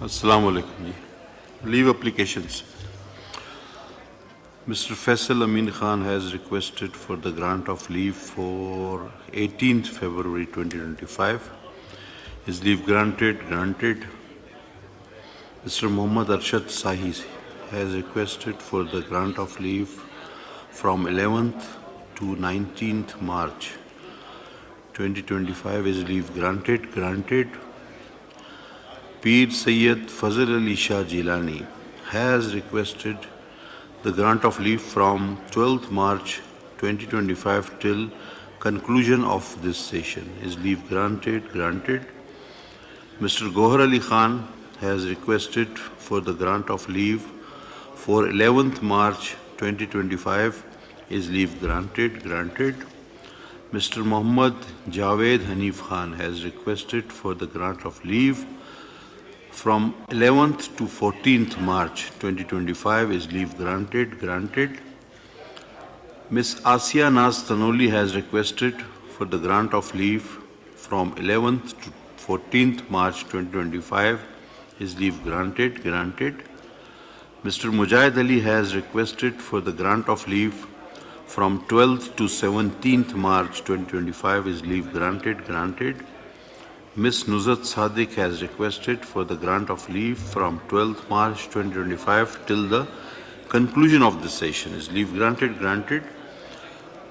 Assalamu alaikum. Leave applications. Mr. Faisal Amin Khan has requested for the grant of leave for 18th February 2025. His leave granted. Mr. Muhammad Arshad Sahi has requested for the grant of leave from 11th to 19th March 2025. His leave granted. Peer Sayyid Fazl Ali Shah Jilani has requested the grant of leave from 12th March 2025 till conclusion of this session. His leave granted. Mr. Gohar Ali Khan has requested for the grant of leave for 11th March 2025. His leave granted. Mr. Muhammad Javed Hanif Khan has requested for the grant of leave from 11th to 14th March 2025. His leave granted. Ms. Asia Naz Tanoli has requested for the grant of leave from 11th to 14th March 2025. His leave granted. Mr. Mujahid Ali has requested for the grant of leave from 12th to 17th March 2025. His leave granted. Ms. Nuzhat Sadiq has requested for the grant of leave from 12th March 2025 till the conclusion of the session. His leave granted.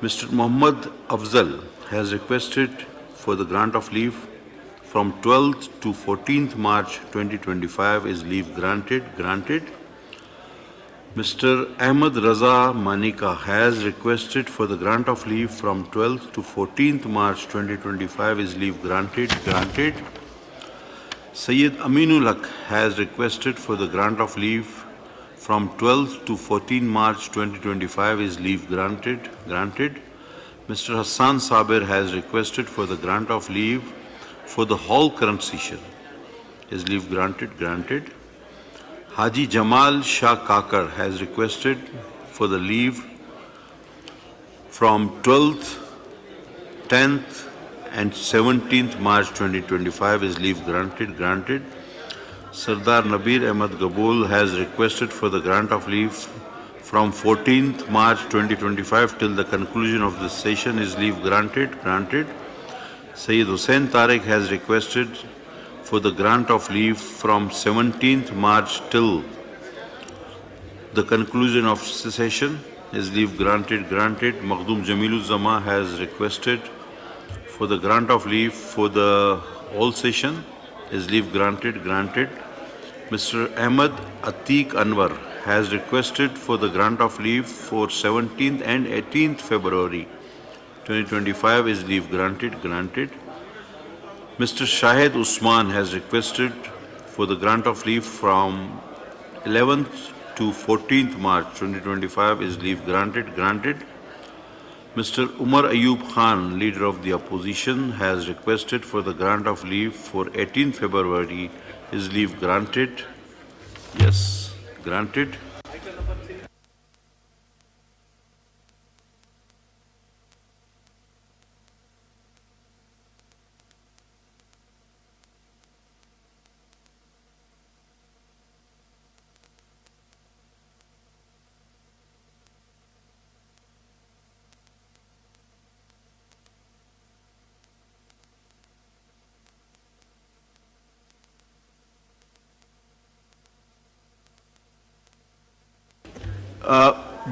Mr. Muhammad Afzal has requested for the grant of leave from 12th to 14th March 2025. His leave granted. Mr. Ahmed Raza Manika has requested for the grant of leave from 12th to 14th March 2025. His leave granted. Sayyid Aminul Haq has requested for the grant of leave from 12th to 14th March 2025. His leave granted. Mr. Hassan Sabir has requested for the grant of leave for the whole current session. His leave granted. Haji Jamal Shah Kakar has requested for the leave from 12th, 10th and 17th March 2025. His leave granted. Sardar Nabir Ahmad Gabul has requested for the grant of leave from 14th March 2025 till the conclusion of this session. His leave granted. Sayyid Hussain Tariq has requested for the grant of leave from 17th March till the conclusion of the session. His leave granted. Makhdoom Jamilul Zama has requested for the grant of leave for the whole session. His leave granted. Mr. Ahmad Atiq Anwar has requested for the grant of leave for 17th and 18th February 2025. His leave granted. Mr. Shahid Usman has requested for the grant of leave from 11th to 14th March 2025. His leave granted. Mr. Umar Ayub Khan, leader of the opposition, has requested for the grant of leave for 18th February. His leave granted. Yes, granted.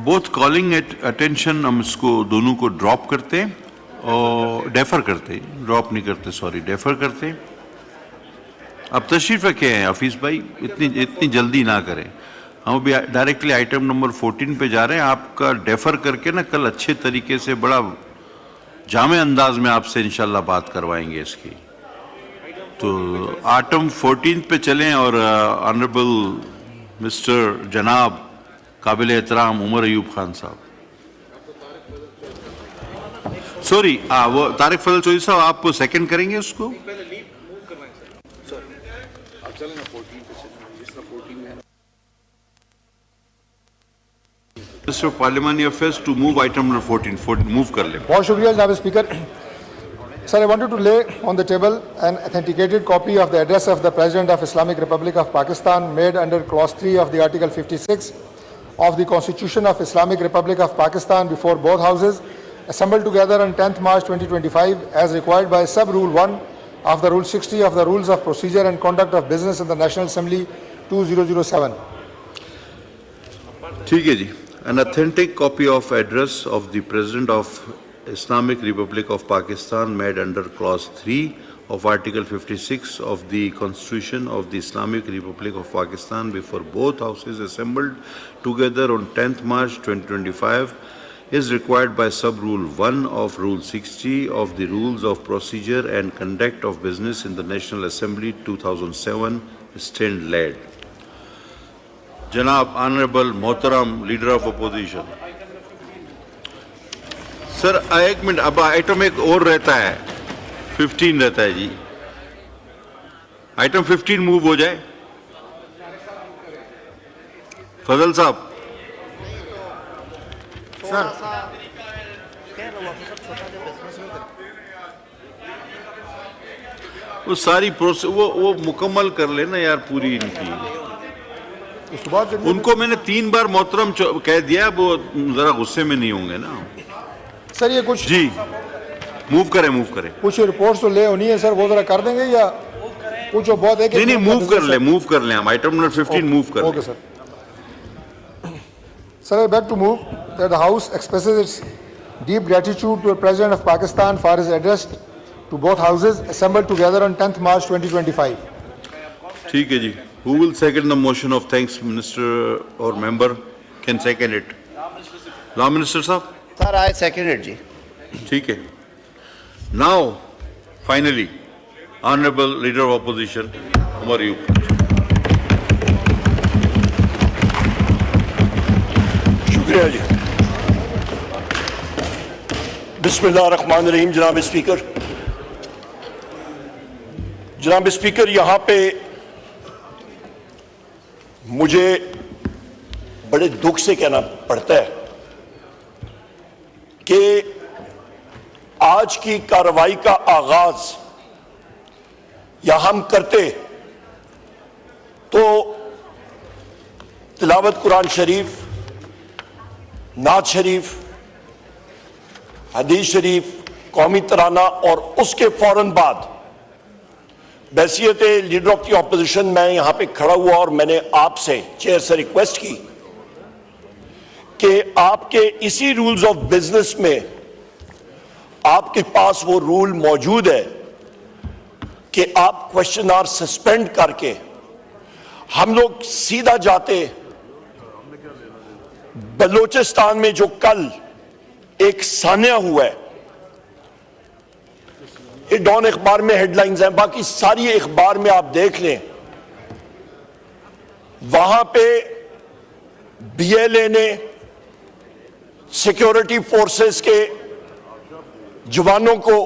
Both calling attention हम इसको दोनों को drop करते हैं और defer करते हैं, drop नहीं करते, सॉरी डेफर करते हैं। अब तशरीफ रखे हैं हफीज़ भाई, इतनी जल्दी ना करें। हम अभी डायरेक्टली आइटम नंबर 14 पे जा रहे हैं। आपका डेफर करके ना कल अच्छे तरीके से बड़ा जामे अंदाज में आपसे इंशाल्लाह बात करवाएंगे इसकी। तो आइटम 14 पे चलें और ऑनरेबल मिस्टर जनाब काबिल एहतराम उमर अयूब खान साहब, सॉरी वो तारिक फजल चौधरी साहब, आप सेकंड करेंगे उसको? Parliamentary Affairs to move item number 14 move कर ले। बहुत शुक्रिया जनाब speaker. Sir, I wanted to lay on the table an authenticated copy of the address of the President of Islamic Republic of Pakistan made under Clause 3 of the Article 56 of the Constitution of Islamic Republic of Pakistan before both houses, assembled together on 10th March 2025 as required by Sub-Rule 1 of the Rule 60 of the Rules of Procedure and Conduct of Business in the National Assembly 2007. ठीक है जी. An authentic copy of address of the President of Islamic Republic of Pakistan made under Clause 3 of Article 56 of the Constitution of the Islamic Republic of Pakistan before both houses assembled together on 10th March 2025 is required by Sub-Rule 1 of Rule 60 of the Rules of Procedure and Conduct of Business in the National Assembly 2007, stand led. Janab Honorable Mohtaram Leader of Opposition. Sir एक minute, अब item एक और रहता है, 15 रहता है जी. Item 15 move हो जाए. फजल साहब. सर, वो सारी प्रोसेस वो मुकम्मल कर लेना यार पूरी इनकी. उनको मैंने 3 बार मोहतरम कह दिया, वो जरा गुस्से में नहीं होंगे ना. सर ये कुछ जी मूव करें. कुछ रिपोर्ट्स तो ले होनी है सर, वो जरा कर देंगे या कुछ बहुत है कि नहीं मूव कर ले हम आइटम नंबर 15 मूव कर. Okay sir. Sir, I beg to move that the House expresses its deep gratitude to the President of Pakistan for his address to both houses assembled together on 10th March 2025. ठीक है जी. Who will second the motion of thanks, Minister or member can second it? Law Minister साहब. Sir, I second it, ji. ठीक है. Now, finally, Honorable Leader of Opposition, Umar Ayub. शुक्रिया जी. बिस्मिल्लाहिर्रहमानिर्रहीम. जनाब speaker, यहाँ पे मुझे बड़े दुख से कहना पड़ता है कि आज की कार्रवाई का आगाज या हम करते तो तिलावत कुरान शरीफ, नात शरीफ, हदीस शरीफ, कौमी तराना और उसके फौरन बाद बैसियत लीडर ऑफ द ऑपोजिशन मैं यहां पे खड़ा हुआ और मैंने आपसे चेयर से रिक्वेस्ट की कि आपके इसी रूल्स ऑफ बिजनेस में आपके पास वो रूल मौजूद है कि आप क्वेश्चन आवर सस्पेंड करके हम लोग सीधा जाते बलूचिस्तान में जो कल एक सान्या हुआ है. ये डॉन अखबार में हेडलाइंस हैं, बाकी सारी अखबार में आप देख लें. वहां पे बीएलए ने सिक्योरिटी फोर्सेस के जवानों को,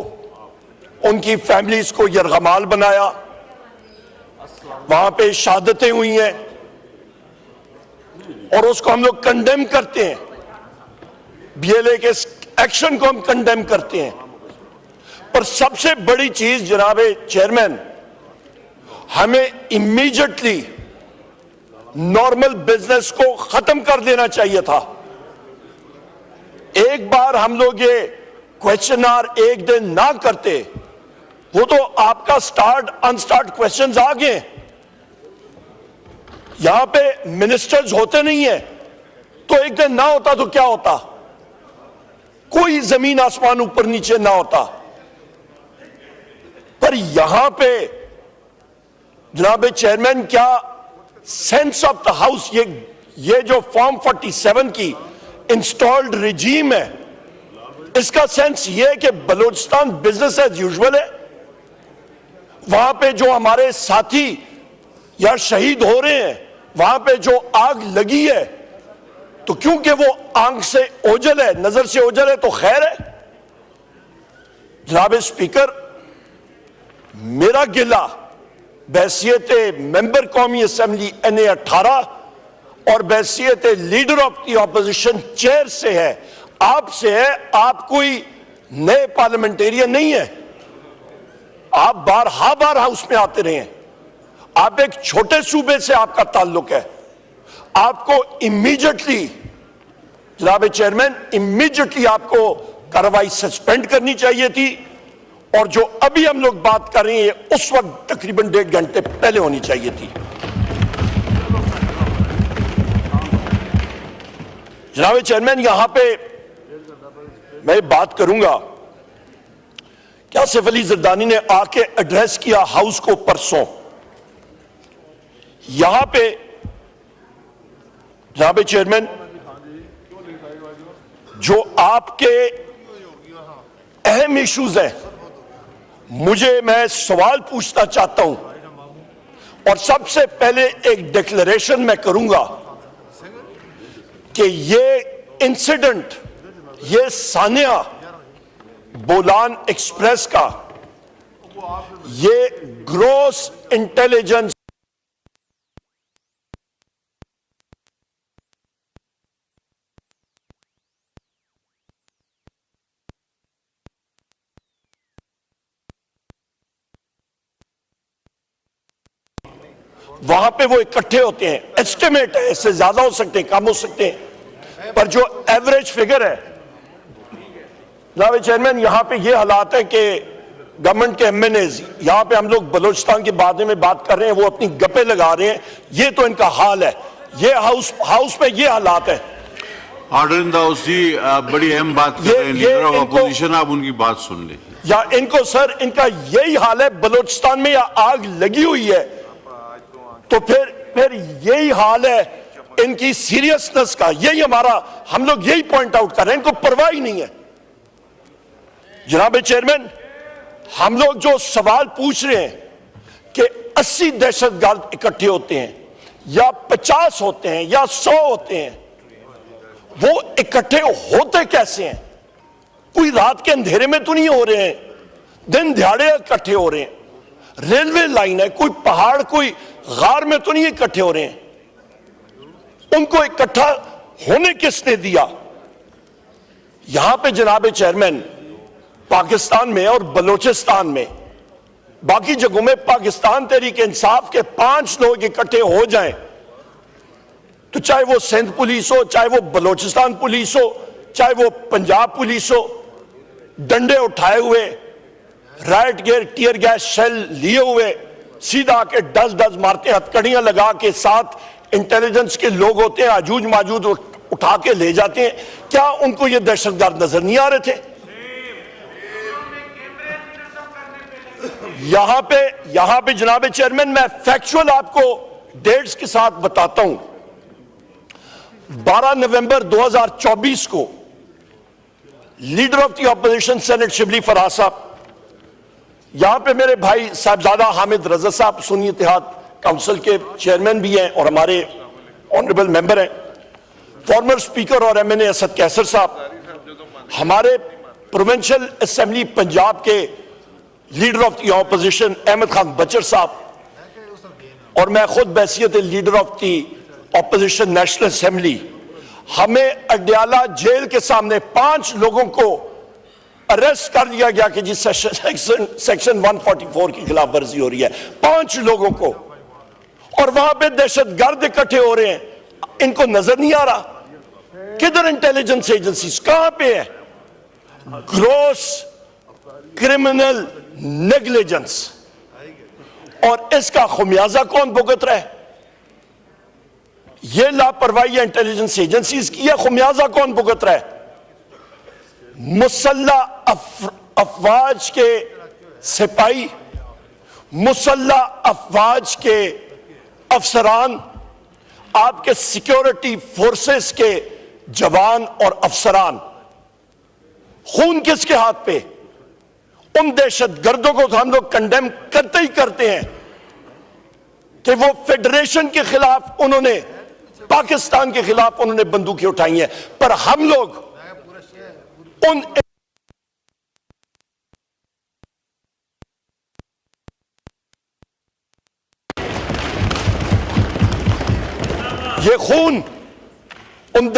उनकी फैमिलीज को यरगमाल बनाया. वहां पे शहादतें हुई हैं और उसको हम लोग कंडेम करते हैं. बीएलए के एक्शन को हम कंडेम करते हैं. पर सबसे बड़ी चीज जनाब चेयरमैन, हमें इमीडिएटली नॉर्मल बिजनेस को खत्म कर देना चाहिए था. एक बार हम लोग ये क्वेश्चन आवर एक दिन ना करते, वो तो आपका स्टार्ट अनस्टार्ट क्वेश्चंस आ गए. यहां पे मिनिस्टर्स होते नहीं है, तो एक दिन ना होता तो क्या होता? कोई जमीन आसमान ऊपर नीचे ना होता. पर यहां पे जनाब चेयरमैन, क्या सेंस ऑफ द हाउस, ये जो फॉर्म 47 की इंस्टॉल्ड रिजीम है, इसका सेंस ये है कि बलूचिस्तान बिजनेस एज यूजुअल है. वहां पे जो हमारे साथी या शहीद हो रहे हैं, वहां पे जो आग लगी है, तो क्योंकि वो आंख से ओझल है, नजर से ओझल है, तो खैर है. जनाब स्पीकर, मेरा गिला बैसियत मेंबर कौमी असेंबली NA 18 और बैसियत leader of the opposition chair से है, आपसे है. आप कोई नए पार्लियामेंटेरियन नहीं है. आप बार हाउस में आते रहे हैं, आप एक छोटे सूबे से आपका ताल्लुक है, आपको इमीडिएटली जनाब चेयरमैन इमीडिएटली आपको कार्रवाई सस्पेंड करनी चाहिए थी, और जो अभी हम लोग बात कर रहे हैं उस वक्त तकरीबन 1.5 घंटे पहले होनी चाहिए थी। जनाब चेयरमैन, यहां पे मैं बात करूंगा क्या आसिफ अली जरदानी ने आके एड्रेस किया हाउस को परसों, यहां पे जनाब चेयरमैन जो आपके अहम इश्यूज हैं, मैं सवाल पूछना चाहता हूं, और सबसे पहले एक डिक्लेरेशन मैं करूंगा कि ये इंसिडेंट, ये सानिया बोलान एक्सप्रेस का, ये ग्रॉस इंटेलिजेंस वहां पे वो इकट्ठे होते हैं, एस्टिमेट है, इससे ज्यादा हो सकते हैं, कम हो सकते हैं, पर जो एवरेज फिगर है जनाब चेयरमैन, यहां पे ये हालात है कि गवर्नमेंट के एमएनएज, यहां पे हम लोग बलूचिस्तान के बारे में बात कर रहे हैं, वो अपनी गप्पे लगा रहे हैं, ये तो इनका हाल है, ये हाउस में ये हालात है। ऑर्डर इन द हाउस जी, बड़ी अहम बात कर रहे हैं, लीडर ऑफ अपोजिशन, आप उनकी बात सुन लें। या इनको सर, इनका यही हाल है, बलूचिस्तान में या आग लगी हुई है, तो फिर यही हाल है इनकी सीरियसनेस का, यही हम लोग यही पॉइंट आउट कर रहे हैं, इनको परवाह ही नहीं है। जनाब चेयरमैन, हम लोग जो सवाल पूछ रहे हैं कि 80 दहशतगर्द इकट्ठे होते हैं या 50 होते हैं या 100 होते हैं, वो इकट्ठे होते कैसे हैं? कोई रात के अंधेरे में तो नहीं हो रहे हैं, दिन दिहाड़े इकट्ठे हो रहे हैं, रेलवे लाइन है, कोई पहाड़, कोई गार में तो नहीं इकट्ठे हो रहे हैं। उनको इकट्ठा होने किसने दिया? यहां पे जनाब चेयरमैन, पाकिस्तान में और बलूचिस्तान में, बाकी जगहों में पाकिस्तान तहरीक इंसाफ के 5 लोग इकट्ठे हो जाएं, तो चाहे वो सिंध पुलिस हो, चाहे वो बलूचिस्तान पुलिस हो, चाहे वो पंजाब पुलिस हो, डंडे उठाए हुए, riot gear, tear gas shell लिए हुए, सीधा आके डस मारते हैं, हथकड़ियां लगा के, साथ इंटेलिजेंस के लोग होते हैं, आजूज माजूज उठा के ले जाते हैं। क्या उनको ये दहशतगर्द नजर नहीं आ रहे थे? यहां पे जनाब चेयरमैन, मैं फैक्चुअल आपको डेट्स के साथ बताता हूं। 12 नवंबर 2024 को leader of the opposition senate Shibli Faraz साहब, यहां पे मेरे भाई साहबजादा हामिद रजा साहब सुन्नी इत्तेहाद काउंसिल के चेयरमैन भी हैं और हमारे ऑनरेबल मेंबर हैं, फॉर्मर स्पीकर और एमएनए असद कैसर साहब, हमारे प्रोविंशियल असेंबली पंजाब के leader of the opposition Ahmad Khan Bachar साहब, और मैं खुद बैसियत leader of the opposition national assembly, हमें अडयाला जेल के सामने 5 लोगों को अरेस्ट कर लिया गया कि जिस सेक्शन 144 की खिलाफ वर्जी हो रही है, 5 लोगों को, और वहां पे दहशतगर्द इकट्ठे हो रहे हैं, इनको नजर नहीं आ रहा? किधर इंटेलिजेंस एजेंसीज, कहां पे है? ग्रॉस क्रिमिनल नेग्लिजेंस, और इसका खुमियाजा कौन भुगत रहा है? यह लापरवाही इंटेलिजेंस एजेंसीज की है, खुमियाजा कौन भुगत रहा है? मुसल्ला अफवाज के सिपाही, मुसल्ला अफवाज के अफसरान, आपके सिक्योरिटी फोर्सेस के जवान और अफसरान, खून किसके हाथ पे? उन दहशतगर्दों को तो हम लोग कंडेम करते ही करते हैं कि वो फेडरेशन के खिलाफ, उन्होंने पाकिस्तान के खिलाफ उन्होंने बंदूकें उठाई हैं, पर हम लोग उन ये खून उन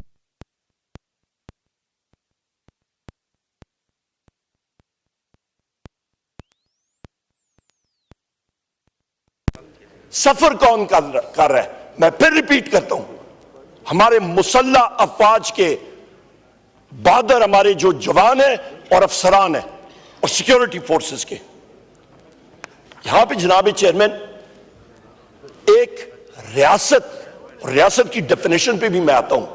सफर कौन कर रहा है? मैं फिर रिपीट करता हूं, हमारे मुसल्ला अफवाज के बहादुर हमारे जो जवान है और अफसरान है और सिक्योरिटी फोर्सेस के। यहां पे जनाब चेयरमैन, एक रियासत की डेफिनेशन पे भी मैं आता हूं,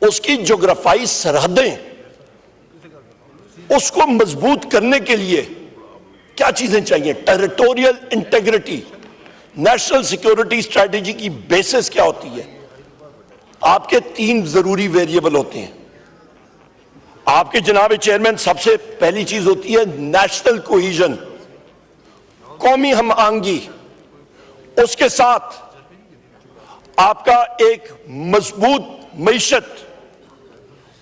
उसकी ज्योग्राफाई सरहदें, उसको मजबूत करने के लिए क्या चीजें चाहिए? Territorial integrity, national security strategy की बेसिस क्या होती है? आपके 3 जरूरी वेरिएबल होते हैं आपके जनाब चेयरमैन। सबसे पहली चीज होती है नेशनल कोहिजन, कौमी हम आंगी, उसके साथ आपका एक मजबूत मईशत,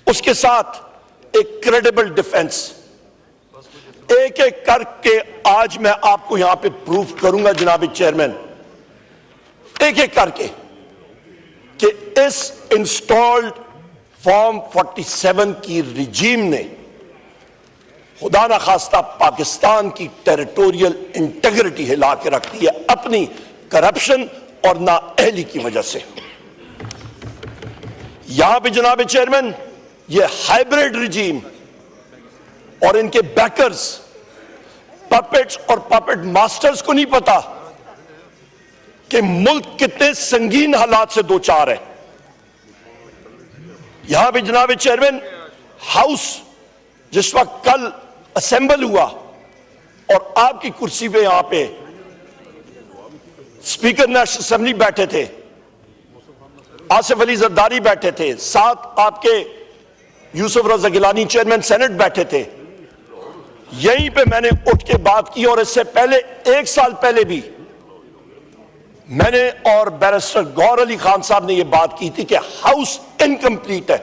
उसके साथ एक क्रेडिबल डिफेंस। एक एक करके आज मैं आपको यहां पे प्रूफ करूंगा जनाब चेयरमैन, एक एक करके, कि इस इंस्टॉल्ड फॉर्म 47 की रिजीम ने खुदा ना खास्ता पाकिस्तान की टेरिटोरियल इंटेग्रिटी हिला के रख दी है अपनी करप्शन और नाअहली की वजह से। यहां पे जनाब चेयरमैन, ये हाइब्रिड रिजीम और इनके बैकर्स, पपेट्स और पपेट मास्टर्स को नहीं पता कि मुल्क कितने संगीन हालात से दो चार है। यहां पे जनाब चेयरमैन, हाउस जिस वक्त कल असेंबल हुआ और आपकी कुर्सी पे यहां पे स्पीकर नेशनल असेंबली बैठे थे, आसिफ अली जरदारी बैठे थे, साथ आपके यूसुफ रजा गिलानी चेयरमैन सेनेट बैठे थे, यहीं पे मैंने उठ के बात की। और इससे पहले 1 साल पहले भी मैंने और बैरिस्टर गौर अली खान साहब ने यह बात की थी कि हाउस इनकम्प्लीट है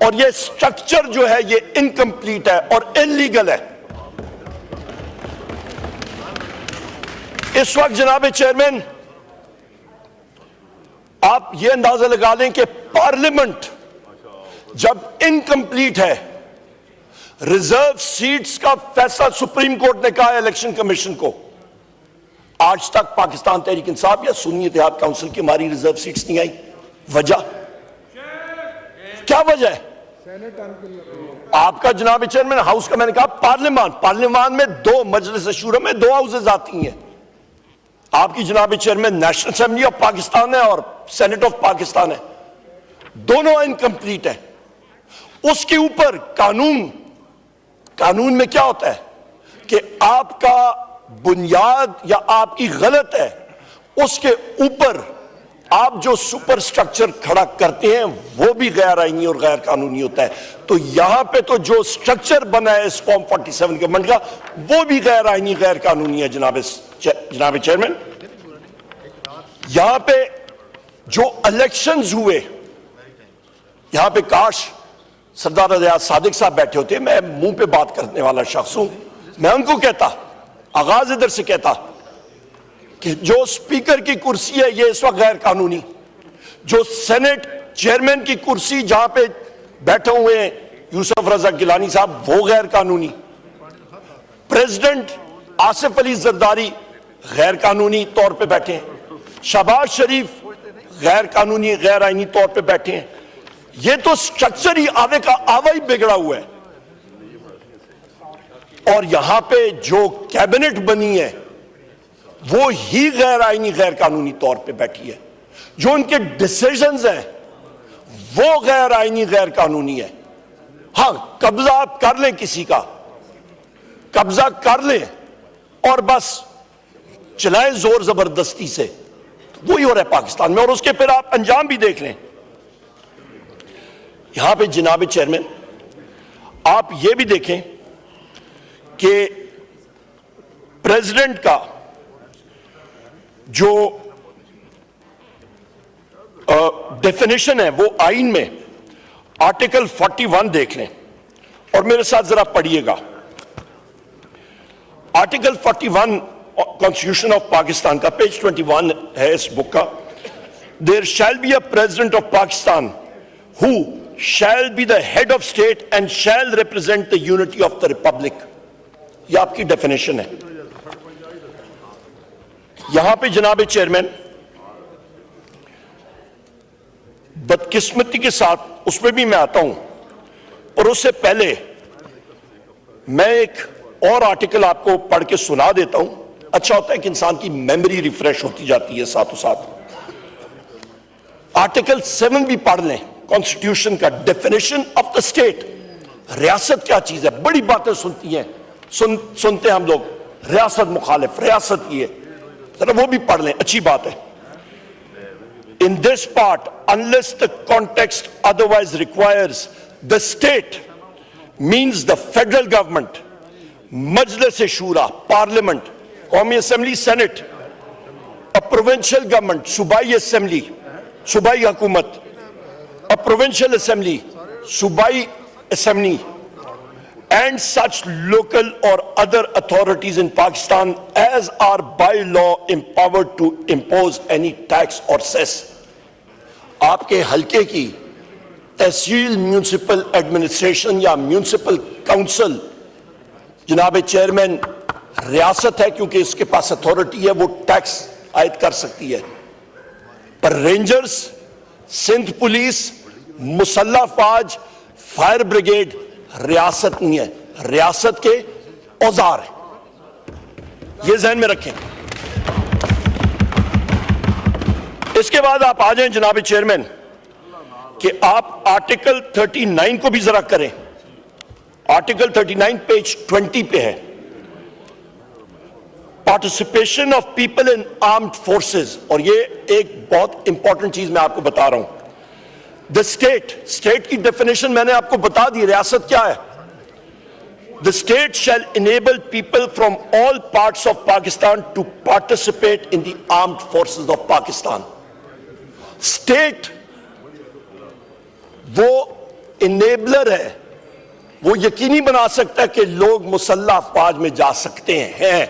और यह स्ट्रक्चर जो है यह इनकम्प्लीट है और इलीगल है। इस वक्त जनाब चेयरमैन, आप यह अंदाजा लगा लें कि पार्लियामेंट जब इनकम्प्लीट है, रिजर्व सीट्स का फैसला सुप्रीम कोर्ट ने कहा इलेक्शन कमीशन को, आज तक पाकिस्तान तहरीक इंसाफ या सुन्नी इत्तेहाद काउंसिल की हमारी रिजर्व सीट्स नहीं आई। वजह क्या वजह है? आपका जनाब चेयरमैन हाउस का, मैंने कहा पार्लियामान में 2 मजलिस शूरा में 2 हाउसेज आती हैं। आपकी जनाब chairman national assembly of Pakistan है और सेनेट ऑफ पाकिस्तान है, दोनों इनकम्प्लीट है। उसके ऊपर कानून में क्या होता है कि आपका बुनियाद या आपकी गलत है, उसके ऊपर आप जो सुपर स्ट्रक्चर खड़ा करते हैं वो भी गैर आईनी और गैर कानूनी होता है। तो यहां पे तो जो स्ट्रक्चर बना है इस फॉर्म 47 गवर्नमेंट का, वो भी गैर आईनी गैर कानूनी है जनाब चेयरमैन। यहां पे जो इलेक्शंस हुए, यहां पे काश सरदार रज़ा सादिक साहब बैठे होते। मैं मुंह पे बात करने वाला शख्स हूं, मैं उनको कहता, आगाज इधर से कहता कि जो स्पीकर की कुर्सी है ये इस वक्त गैर कानूनी, जो सेनेट चेयरमैन की कुर्सी जहां पे बैठे हुए हैं यूसुफ रजा गिलानी साहब, वो गैर कानूनी, प्रेसिडेंट आसिफ अली जरदारी गैर कानूनी तौर पे बैठे हैं, शहबाज शरीफ गैर कानूनी गैर आईनी तौर पे बैठे हैं। ये तो स्ट्रक्चर ही आवे का आवा ही बिगड़ा हुआ है। और यहां पे जो कैबिनेट बनी है वो ही गैर आईनी गैर कानूनी तौर पे बैठी है। जो उनके डिसीजंस हैं वो गैर आईनी गैर कानूनी है। हां, कब्जा आप कर लें, किसी का कब्जा कर लें और बस चलाएं जोर जबरदस्ती से, तो वही हो रहा है पाकिस्तान में। और उसके फिर आप अंजाम भी देख लें। यहां पे जनाब चेयरमैन, आप ये भी देखें कि प्रेसिडेंट का जो डेफिनेशन है वो आइन में आर्टिकल 41 देख लें और मेरे साथ जरा पढ़िएगा। आर्टिकल 41 कॉन्स्टिट्यूशन ऑफ पाकिस्तान का पेज 21 है इस बुक का। There shall be a president of Pakistan who shall be the head of state and shall represent the unity of the republic। यह आपकी डेफिनेशन है। यहां पे जनाब चेयरमैन, बदकिस्मती के साथ उसमें भी मैं आता हूं, और उससे पहले मैं एक और आर्टिकल आपको पढ़ के सुना देता हूं। अच्छा होता है कि इंसान की मेमोरी रिफ्रेश होती जाती है साथों साथ। आर्टिकल 7 भी पढ़ लें कॉन्स्टिट्यूशन का, डेफिनेशन ऑफ द स्टेट। रियासत क्या चीज है? बड़ी बातें सुनती हैं, सुनते हैं हम लोग, रियासत मुखालिफ, रियासत ये, जरा वो भी पढ़ लें, अच्छी बात है। In this part, unless the context otherwise requires, the state means the federal government, Majlis-e-Shura, Parliament, Qawmi Assembly, Senate, a provincial government, Subai Assembly, Subai Hukumat, a provincial assembly, Subai Assembly, and such local or other authorities in Pakistan as are by law empowered to impose any tax or cess. आपके हल्के की तहसील, municipal administration या municipal council, जनाब chairman, रियासत है क्योंकि इसके पास authority है, वो टैक्स आयद कर सकती है। पर रेंजर्स, सिंध पुलिस, मुसल्ला फौज, फायर ब्रिगेड रियासत नहीं है, रियासत के औजार है, ये जहन में रखें। इसके बाद आप आ जाएं जनाब चेयरमैन कि आप आर्टिकल 39 को भी जरा करें। आर्टिकल 39 पेज 20 पे है, participation of people in armed forces, और ये एक बहुत इंपॉर्टेंट चीज मैं आपको बता रहा हूं। द स्टेट की डेफिनेशन मैंने आपको बता दी, रियासत क्या है। The state shall enable people from all parts of Pakistan to participate in the armed forces of Pakistan. State वो इनेबलर है, वो यकीनी बना सकता है कि लोग मुसल्ला फौज में जा सकते हैं।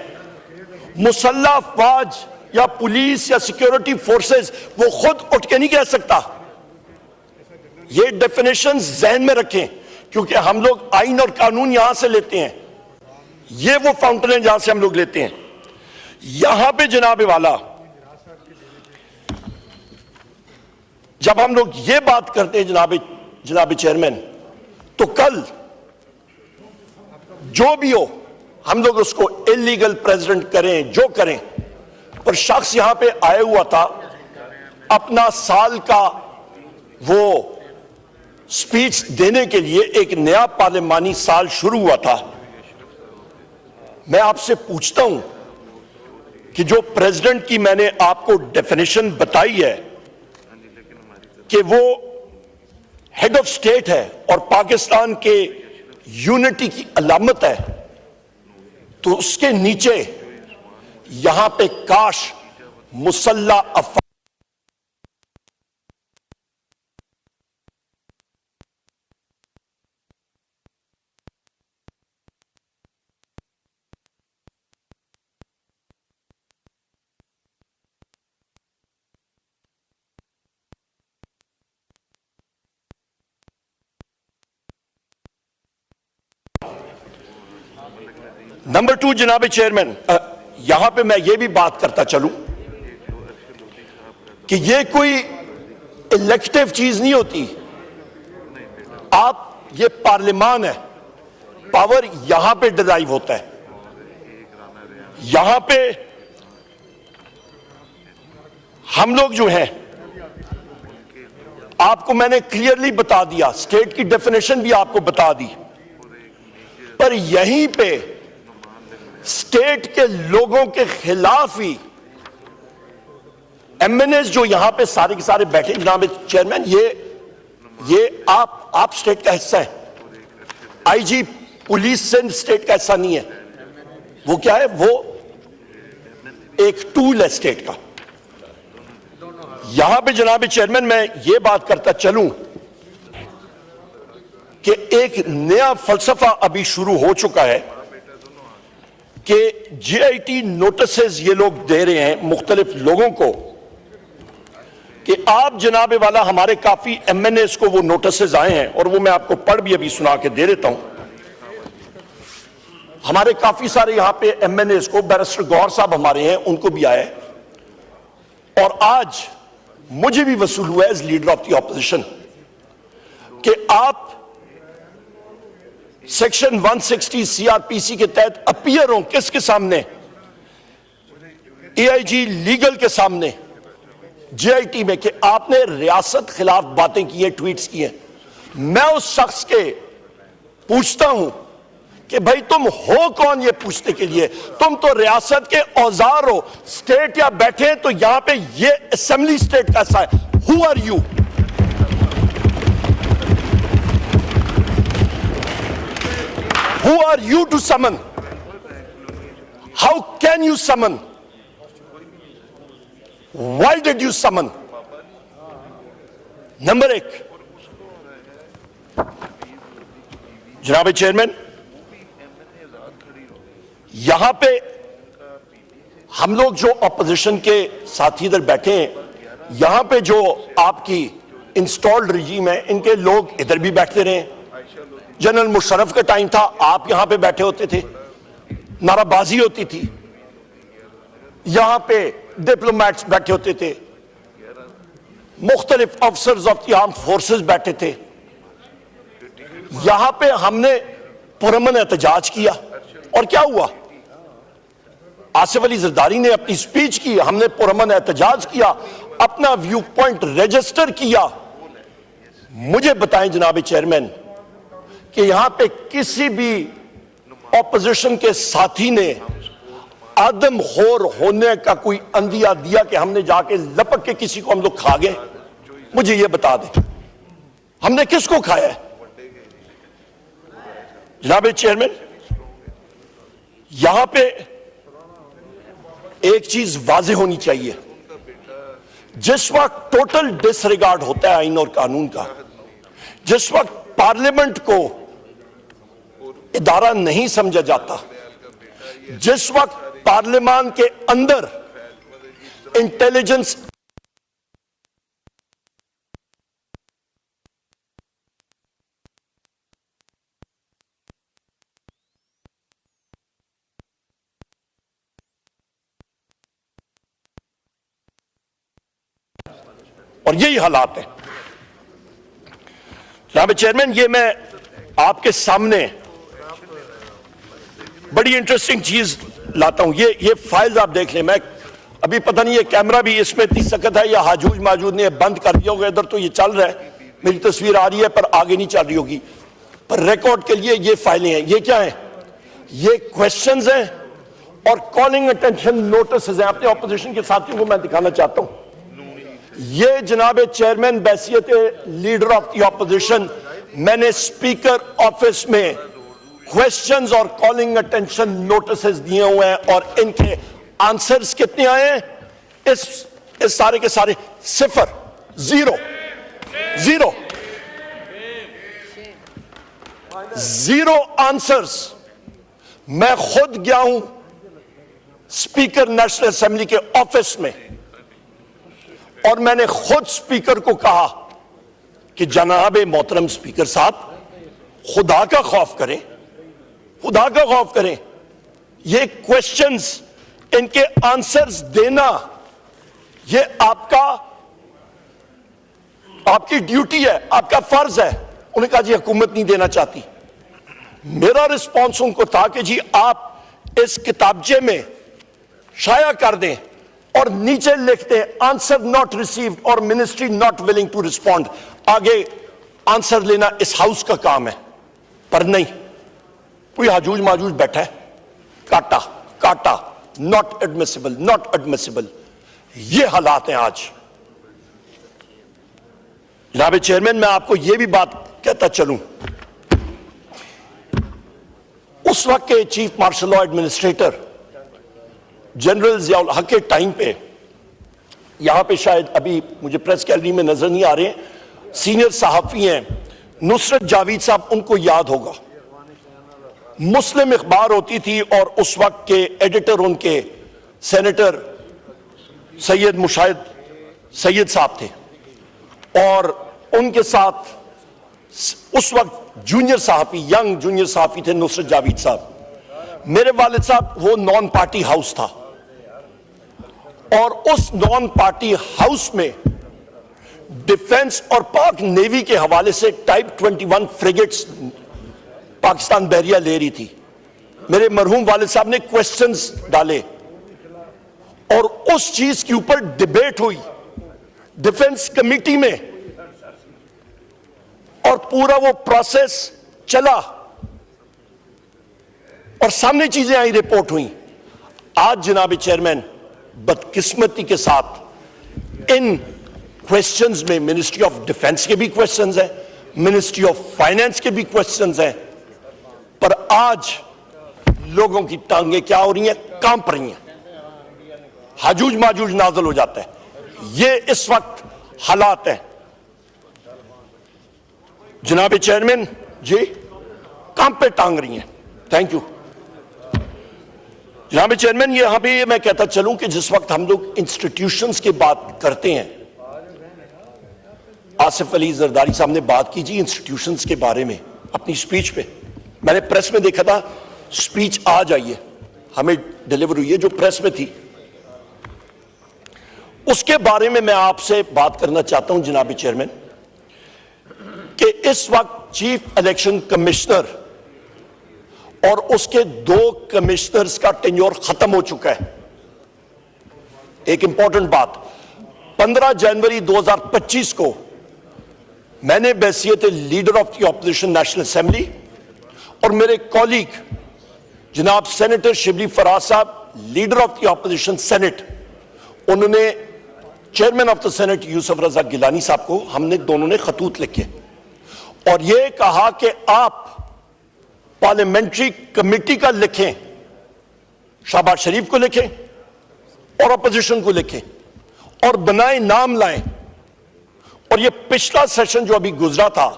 मुसल्ला फौज या पुलिस या सिक्योरिटी फोर्सेस वो खुद उठ के नहीं कह सकता। ये डेफिनेशन जहन में रखें, क्योंकि हम लोग आइन और कानून यहां से लेते हैं, ये वो फाउंटेन है जहां से हम लोग लेते हैं। यहां पे जनाब वाला, जब हम लोग ये बात करते हैं जनाब चेयरमैन, तो कल जो भी हो हम लोग उसको इलीगल प्रेसिडेंट करें, जो करें, पर शख्स यहां पे आया हुआ था, अपना साल का वो स्पीच देने के लिए, एक नया पार्लिमानी साल शुरू हुआ था। मैं आपसे पूछता हूं कि जो प्रेसिडेंट की मैंने आपको डेफिनेशन बताई है कि वो हेड ऑफ स्टेट है और पाकिस्तान के यूनिटी की अलामत है, तो उसके नीचे यहां पे काश मुसल्ला अफवाह नंबर 2 जनाब चेयरमैन, यहां पे मैं ये भी बात करता चलूं कि ये कोई इलेक्टिव चीज नहीं होती। आप, ये पार्लियामान है, पावर यहां पे डिराइव होता है। यहां पे हम लोग जो हैं, आपको मैंने क्लियरली बता दिया, स्टेट की डेफिनेशन भी आपको बता दी, पर यहीं पे स्टेट के लोगों के खिलाफ ही एमएनएस जो यहां पे सारे के सारे बैठे, जनाब चेयरमैन, ये आप स्टेट का हिस्सा है। आईजी पुलिस सिंध स्टेट का हिस्सा नहीं है, वो क्या है, वो एक टूल है स्टेट का। यहां पे जनाब चेयरमैन मैं ये बात करता चलूं कि एक नया फलसफा अभी शुरू हो चुका है कि जीआईटी नोटिसेस ये लोग दे रहे हैं मुख्तलिफ लोगों को कि आप जनाब वाला, हमारे काफी एमएनएस को वो नोटिसेस आए हैं, और वो मैं आपको पढ़ भी अभी सुना के दे देता हूं। हमारे काफी सारे यहां पे एमएनएस को, बैरिस्टर गौहर साहब हमारे हैं, उनको भी आया है और आज मुझे भी वसूल हुआ as leader of the opposition कि आप सेक्शन 160 सीआरपीसी के तहत अपीयर हो किसके सामने, एआईजी लीगल के सामने, जेआईटी में, कि आपने रियासत खिलाफ बातें की हैं, ट्वीट्स किए। मैं उस शख्स के पूछता हूं कि भाई तुम हो कौन ये पूछने के लिए? तुम तो रियासत के औजार हो, स्टेट या बैठे हैं तो यहां पे ये असेंबली स्टेट कैसा है? Who are you? Who are you to summon? How can you summon? Why did you summon? Number एक, जनाब चेयरमैन, यहां पे हम लोग जो अपोजिशन के साथी इधर बैठे हैं, यहां पे जो आपकी इंस्टॉल्ड रिजीम है, इनके लोग इधर भी बैठते रहे। जनरल मुशर्रफ का टाइम था, आप यहां पे बैठे होते थे, नाराबाजी होती थी, यहां पे डिप्लोमेट्स बैठे होते थे, मुख्तलिफ officers of the arm forces बैठे थे। यहां पे हमने पुरअमन एहतजाज किया और क्या हुआ? आसिफ अली जरदारी ने अपनी स्पीच की, हमने पुरअमन एहतजाज किया, अपना व्यू पॉइंट रजिस्टर किया। मुझे बताएं जनाब चेयरमैन कि यहां पे किसी भी ऑपोजिशन के साथी ने आदम खोर होने का कोई अंदिया दिया कि हमने जाके लपक के किसी को हम लोग खा गए? मुझे ये बता दें, हमने किसको खाया है? जनाब चेयरमैन, यहां पे एक चीज वाज़ेह होनी चाहिए, जिस वक्त टोटल डिसरिगार्ड होता है आईन और कानून का, जिस वक्त पार्लियामेंट को इदारा नहीं समझा जाता, जिस वक्त पार्लियामान के अंदर इंटेलिजेंस और यही हालात है। जनाब चेयरमैन, ये मैं आपके सामने बड़ी इंटरेस्टिंग चीज लाता हूं। ये फाइल्स आप देख लें। मैं अभी पता नहीं ये कैमरा भी इसमें इतनी सख्त है या हाजूज माजूद ने बंद कर दिया होगा, इधर तो ये चल रहा है, मेरी तस्वीर आ रही है पर आगे नहीं चल रही होगी, पर रिकॉर्ड के लिए ये फाइलें हैं। ये क्या है? ये क्वेश्चंस हैं और कॉलिंग अटेंशन नोटिस हैं। अपने ऑपोजिशन के साथियों को मैं दिखाना चाहता हूं। ये जनाब चेयरमैन बैसियत लीडर ऑफ द ऑपोजिशन, मैंने स्पीकर ऑफिस में क्वेश्चंस और कॉलिंग अटेंशन नोटिसेस दिए हुए हैं और इनके आंसर्स कितने आए हैं? इस सारे के सारे 0 0 0 0 आंसर्स। मैं खुद गया हूं स्पीकर नेशनल असेंबली के ऑफिस में और मैंने खुद स्पीकर को कहा कि जनाब मोहतरम स्पीकर साहब, खुदा का खौफ करें, खुदा का खौफ करें। ये क्वेश्चंस, इनके आंसर्स देना, ये आपकी ड्यूटी है, आपका फर्ज है। उन्होंने कहा जी हुकूमत नहीं देना चाहती। मेरा रिस्पॉन्स उनको था कि जी आप इस किताबचे में शाया कर दें और नीचे लिखते हैं आंसर नॉट रिसीव्ड और ministry not willing to respond. आगे आंसर लेना इस हाउस का काम है, पर नहीं, कोई हाजूज माजूज बैठा है, काटा काटा, नॉट एडमिसिबल, नॉट एडमिसिबल। ये हालात हैं आज। जनाब चेयरमैन, मैं आपको यह भी बात कहता चलूं, उस वक्त के chief marshal law administrator general Ziaul हक के टाइम पे, यहां पे शायद अभी मुझे प्रेस गैलरी में नजर नहीं आ रहे, सीनियर सहाफी हैं नुसरत जावेद साहब, उनको याद होगा। मुस्लिम अखबार होती थी और उस वक्त के एडिटर उनके सेनेटर सैयद मुशाहिद सैयद साहब थे और उनके साथ उस वक्त जूनियर सहाफी, यंग जूनियर सहाफी थे नुसरत जावेद साहब। मेरे वालिद साहब, वो नॉन पार्टी हाउस था और उस नॉन पार्टी हाउस में डिफेंस और पाक नेवी के हवाले से टाइप 21 फ्रिगेट्स पाकिस्तान बहरिया ले रही थी। मेरे मरहूम वालिद साहब ने क्वेश्चंस डाले और उस चीज के ऊपर डिबेट हुई डिफेंस कमेटी में और पूरा वो प्रोसेस चला और सामने चीजें आई, रिपोर्ट हुई। आज जनाब चेयरमैन बदकिस्मती के साथ इन क्वेश्चंस में मिनिस्ट्री ऑफ डिफेंस के भी क्वेश्चंस हैं, मिनिस्ट्री ऑफ फाइनेंस के भी क्वेश्चंस हैं, पर आज लोगों की टांगें क्या हो रही हैं, कांप रही हैं, हाजूज माजूज नाजल हो जाता है। ये इस वक्त हालात हैं जनाब चेयरमैन जी, कांप पे टांग रही हैं। थैंक यू जनाब चेयरमैन। यहां पे मैं कहता चलूं कि जिस वक्त हम लोग इंस्टीट्यूशंस की बात करते हैं, आसिफ अली जरदारी साहब ने बात की जी इंस्टीट्यूशंस के बारे में अपनी स्पीच पे। मैंने प्रेस में देखा था स्पीच आज आई है, हमें डिलीवर हुई है, जो प्रेस में थी उसके बारे में मैं आपसे बात करना चाहता हूं जनाब चेयरमैन कि इस वक्त चीफ इलेक्शन कमिश्नर और उसके 2 कमिश्नर्स का टेन्योर खत्म हो चुका है। एक इंपॉर्टेंट बात, 15 जनवरी 2025 को मैंने बैसियत leader of the opposition national assembly और मेरे कॉलीग जनाब सेनेटर शिबली फराज साहब leader of the opposition senate, उन्होंने chairman of the senate Yousuf Raza Gilani साहब को, हमने दोनों ने खतूत लिखे और यह कहा कि आप पार्लियामेंट्री कमेटी का लिखें, शहबाज शरीफ को लिखें और अपोजिशन को लिखें और बनाए नाम लाएं। और यह पिछला सेशन जो अभी गुजरा था,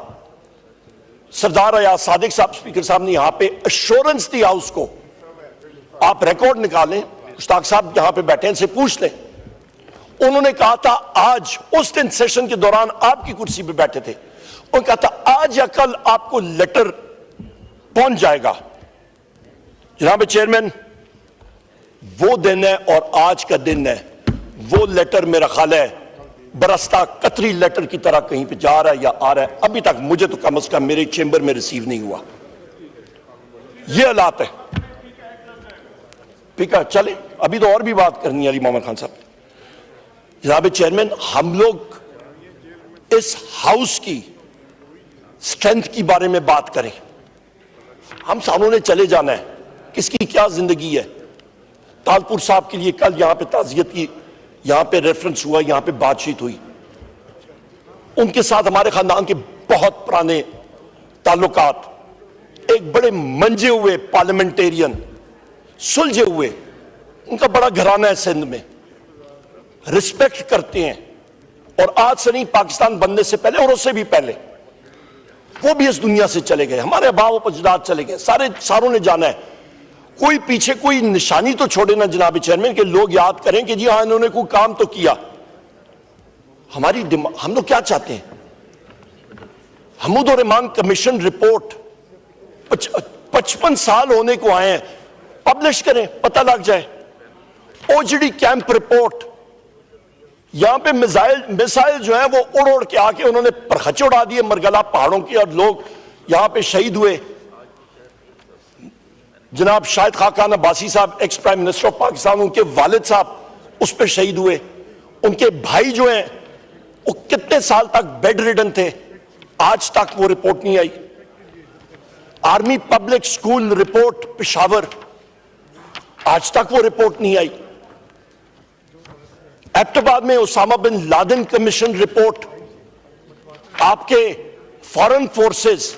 सरदार अयाज सादिक साहब स्पीकर साहब ने यहां पे अश्योरेंस दी हाउस को, आप रिकॉर्ड निकालें, मुश्ताक साहब यहां पे बैठे हैं, इनसे पूछ लें। उन्होंने कहा था आज, उस दिन सेशन के दौरान आपकी कुर्सी पे बैठे थे, उन्होंने कहा था आज या कल आपको लेटर पहुंच जाएगा। जनाब चेयरमैन, वो दिन है और आज का दिन है, वो लेटर मेरा ख्याल है बरसता कतरी लेटर की तरह कहीं पे जा रहा है या आ रहा है, अभी तक मुझे तो कम से कम मेरे चेंबर में रिसीव नहीं हुआ। ये हालात है। ठीक है, चले, अभी तो और भी बात करनी है अली मोहम्मद खान साहब। जनाब चेयरमैन, हम लोग इस हाउस की स्ट्रेंथ की बारे में बात करें, हम सारों ने चले जाना है, किसकी क्या जिंदगी है। तालपुर साहब के लिए कल यहां पे ताजियत की, यहां पे रेफरेंस हुआ, यहां पे बातचीत हुई, उनके साथ हमारे खानदान के बहुत पुराने ताल्लुकात, एक बड़े मंजे हुए पार्लियामेंटेरियन, सुलझे हुए, उनका बड़ा घराना है सिंध में, रिस्पेक्ट करते हैं। और आज से नहीं, पाकिस्तान बनने से पहले और उससे भी पहले वो भी इस दुनिया से चले गए, हमारे बाप अजदाद चले गए, सारों ने जाना है। कोई पीछे कोई निशानी तो छोड़े ना जनाब चेयरमैन के लोग याद करें कि जी हाँ इन्होंने कोई काम तो किया। हमारी हम लोग क्या चाहते हैं, हमूद रहमान कमीशन रिपोर्ट 55 साल होने को आए हैं, पब्लिश करें, पता लग जाए। ओजीडी कैंप रिपोर्ट, यहां पे मिसाइल जो है वो उड़ उड़ के आके उन्होंने परखचे उड़ा दिए मरगला पहाड़ों की और लोग यहां पे शहीद हुए। जनाब शाहिद खाकान अब्बासी साहब, ex prime minister of Pakistan, उनके वालिद साहब उस पर शहीद हुए। उनके भाई जो हैं वो कितने साल तक बेड रिडन थे, आज तक वो रिपोर्ट नहीं आई। Army public school report Peshawar, आज तक वो रिपोर्ट नहीं आई। एबटाबाद में Osama bin Laden commission report, आपके फॉरेन फोर्सेस